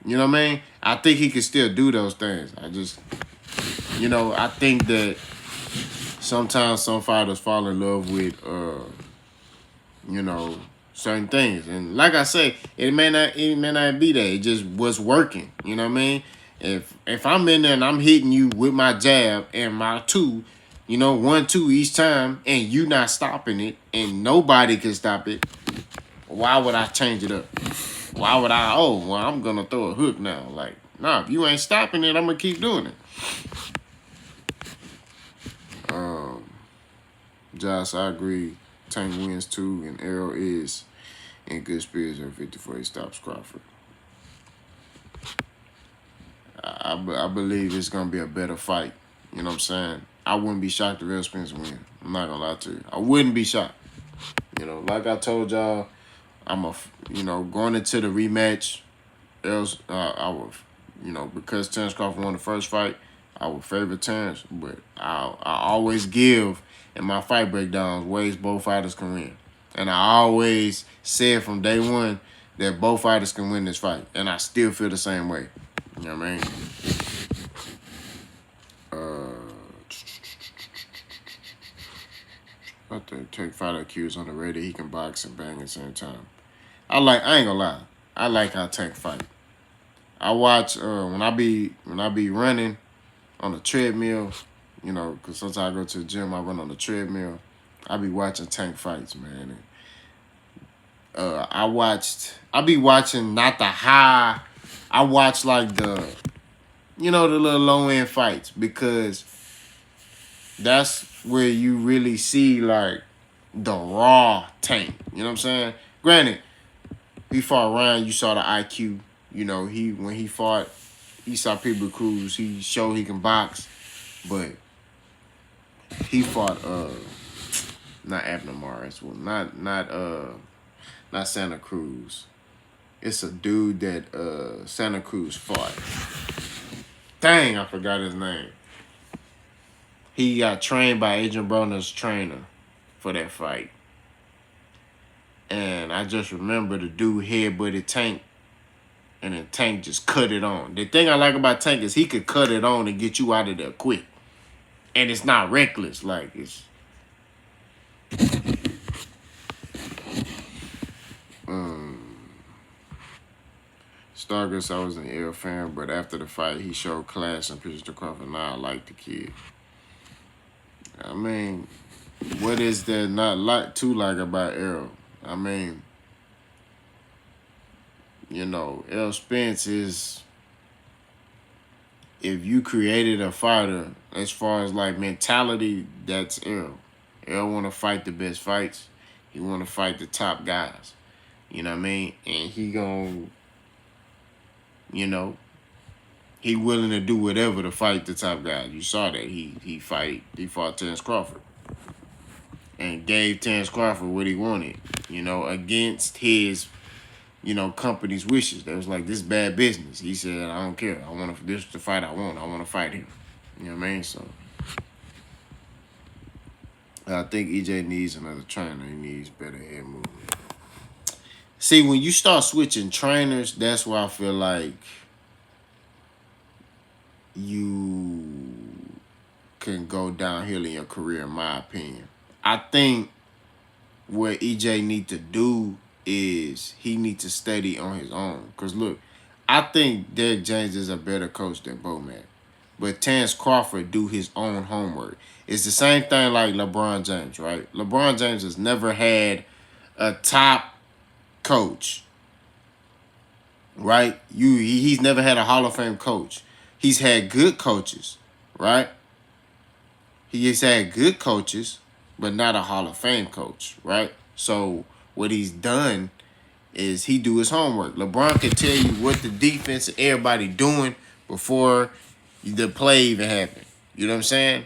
you know what I mean? I think he could still do those things. I just, you know, I think that sometimes some fighters fall in love with, you know, certain things. And like I say, it may not be that. It just was working. You know what I mean? If I'm in there and I'm hitting you with my jab and my two, you know, 1-2 each time, and you not stopping it, and nobody can stop it, why would I change it up? Why would I, I'm going to throw a hook now? Like, nah, if you ain't stopping it, I'm going to keep doing it. Josh, I agree. Tank wins 2, and Errol is in good spirits at 54. He stops Crawford. I believe it's going to be a better fight. You know what I'm saying? I wouldn't be shocked if Errol Spence win. I'm not going to lie to you. I wouldn't be shocked. You know, like I told y'all, going into the rematch, I would, because Terence Crawford won the first fight, I would favor Terence, but I always give in my fight breakdowns ways both fighters can win. And I always said from day one that both fighters can win this fight. And I still feel the same way. You know what I mean? I think Tank fighter cues on the radio. He can box and bang at the same time. I ain't gonna lie. I like how Tank fight. I watch when I be running on the treadmill, because sometimes I go to the gym, I run on the treadmill. I be watching Tank fights, man. And, I be watching not the high. I watch like the little low end fights, because that's where you really see like the raw Tank. You know what I'm saying? Granted, he fought Ryan. You saw the IQ. When he fought Esau People Cruz, he showed he can box, but he fought not Abner Morris, well, not Santa Cruz. It's a dude that Santa Cruz fought. Dang, I forgot his name. He got trained by Adrian Broner's trainer for that fight. And I just remember the dude headbutted Tank, and then Tank just cut it on. The thing I like about Tank is he could cut it on and get you out of there quick. And it's not reckless. Like, it's... August, I was an L fan, but after the fight, he showed class and pictures to Crawford. Now I like the kid. I mean, what is there not like about L? I mean, you know, L Spence is, if you created a fighter, as far as like mentality, that's L. L want to fight the best fights. He want to fight the top guys. You know what I mean? And he gon', you know, he willing to do whatever to fight the top guys. You saw that. He fought Terence Crawford. And gave Terence Crawford what he wanted, you know, against his, you know, company's wishes. They was like, this is bad business. He said, I don't care. This is the fight I want. I want to fight him. You know what I mean? So I think EJ needs another trainer. He needs better head movement. See, when you start switching trainers, that's why I feel like you can go downhill in your career, in my opinion. I think what EJ need to do is he need to study on his own. Because, look, I think Derek James is a better coach than Bowman. But Terence Crawford do his own homework. It's the same thing like LeBron James, right? LeBron James has never had a top coach, right? He's never had a Hall of Fame coach. He's had good coaches, right? He has had good coaches, but not a Hall of Fame coach, right? So what he's done is he do his homework. LeBron can tell you what the defense and everybody doing before the play even happened. You know what I'm saying?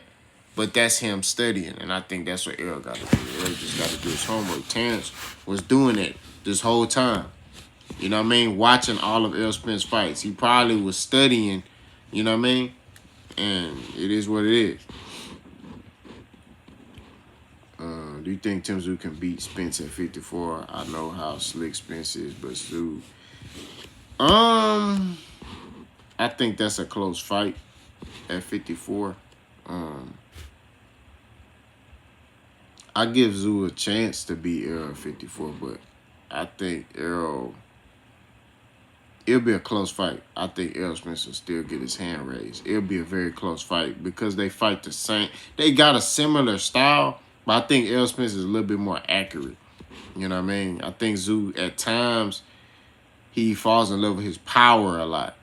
But that's him studying, and I think that's what Errol got to do. Errol just got to do his homework. Terrence was doing it this whole time. You know what I mean? Watching all of Errol Spence fights. He probably was studying, you know what I mean? And it is what it is. Do you think Tim Tszyu can beat Spence at 54? I know how slick Spence is, but Tszyu, I think that's a close fight at 54. I give Tszyu a chance to beat Errol at 54, but I think Errol, it'll be a close fight. I think Errol Spence will still get his hand raised. It'll be a very close fight because they fight the same. They got a similar style, but I think Errol Spence is a little bit more accurate. You know what I mean? I think Tszyu, at times, he falls in love with his power a lot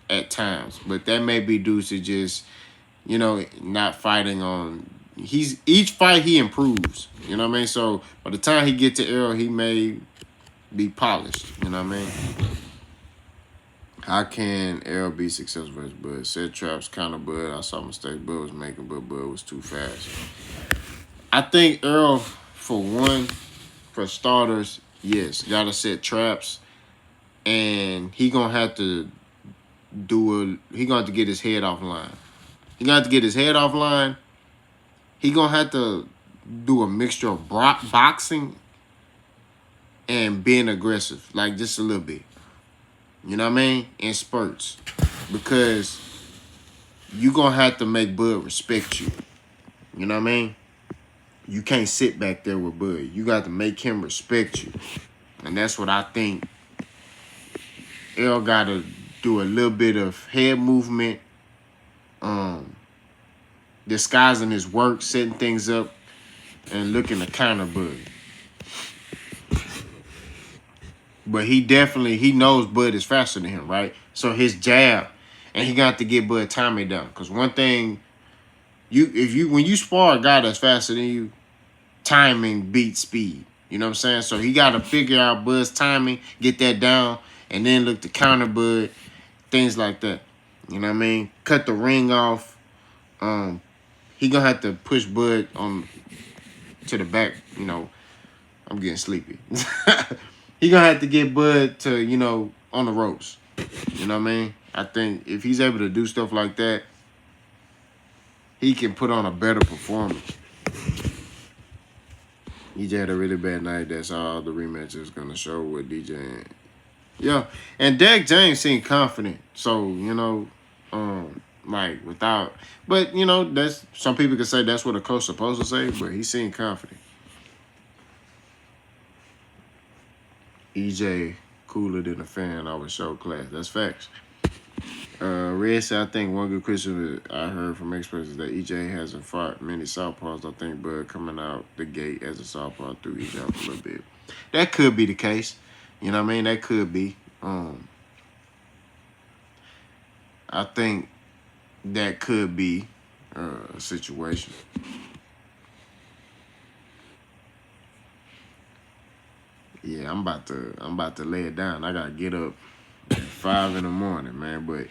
at times. But that may be due to just, you know, not fighting on... Each fight, he improves. You know what I mean? So, by the time he get to Errol, he may be polished. You know what I mean? How can Errol be successful versus Bud? Set traps, counter Bud. I saw mistakes Bud was making, but Bud was too fast. I think Errol, for one, for starters, yes, gotta set traps, and he gonna have to he gonna have to get his head offline. He gonna have to get his head offline. He gonna have to do a mixture of boxing and being aggressive, like just a little bit. You know what I mean? In spurts, because you gonna have to make Bud respect you. You know what I mean? You can't sit back there with Bud. You got to make him respect you. And that's what I think. Errol got to do a little bit of head movement, disguising his work, setting things up, and looking to counter Bud. But he knows Bud is faster than him, right? So his jab, and he got to get Bud timing down. Because one thing, when you spar a guy that's faster than you, timing beats speed. You know what I'm saying? So he got to figure out Bud's timing, get that down, and then look to counter Bud, things like that. You know what I mean? Cut the ring off. He gonna have to push Bud to the back. You know, I'm getting sleepy. He gonna have to get Bud to, you know, on the ropes. You know what I mean? I think if he's able to do stuff like that, he can put on a better performance. DJ had a really bad night. That's all the rematch is going to show with DJ. Yeah. And Derek James seemed confident. So, you know, like without... But, you know, that's some people could say that's what a coach supposed to say, but he seemed confident. EJ cooler than a fan, always show class. That's facts. Red said, I think one good criticism I heard from experts is that EJ hasn't fought many southpaws. I think Bud coming out the gate as a southpaw threw EJ off a little bit. That could be the case. You know what I mean? That could be. I think that could be a situation. Yeah, I'm about to lay it down. I gotta get up at 5 in the morning, man. But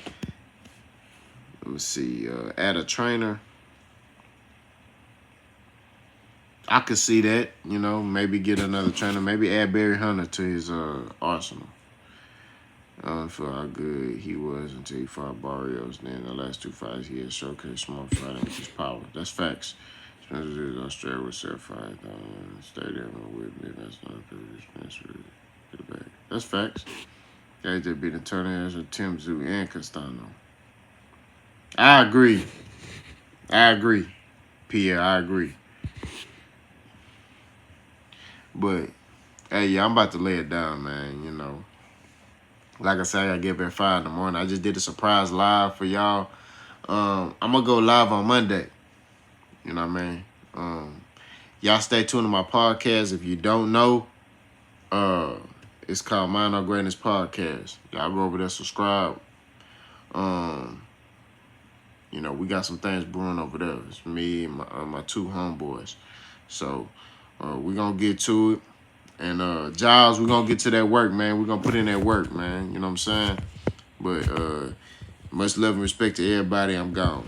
let me see. Add a trainer. I could see that, you know, maybe get another trainer. Maybe add Barry Hunter to his arsenal. For how good he was until he fought Barrios. Then the last 2 fights he had showcased smart fighting with his power. That's facts. Spencer is Australia with certified. Stay there with me. That's not good. Spencer get it back. That's facts. AJ beat the Turner with Tim Zoo and Castano. I agree. Pierre, I agree. But, hey, yeah, I'm about to lay it down, man, you know. Like I said, I got to get up at 5 in the morning. I just did a surprise live for y'all. I'm going to go live on Monday. You know what I mean? Y'all stay tuned to my podcast. If you don't know, it's called Mind on Greatness Podcast. Y'all go over there, subscribe. You know, we got some things brewing over there. It's me and my 2 homeboys. So, we're going to get to it. And, Giles, we're going to get to that work, man. We're going to put in that work, man. You know what I'm saying? But, much love and respect to everybody. I'm gone.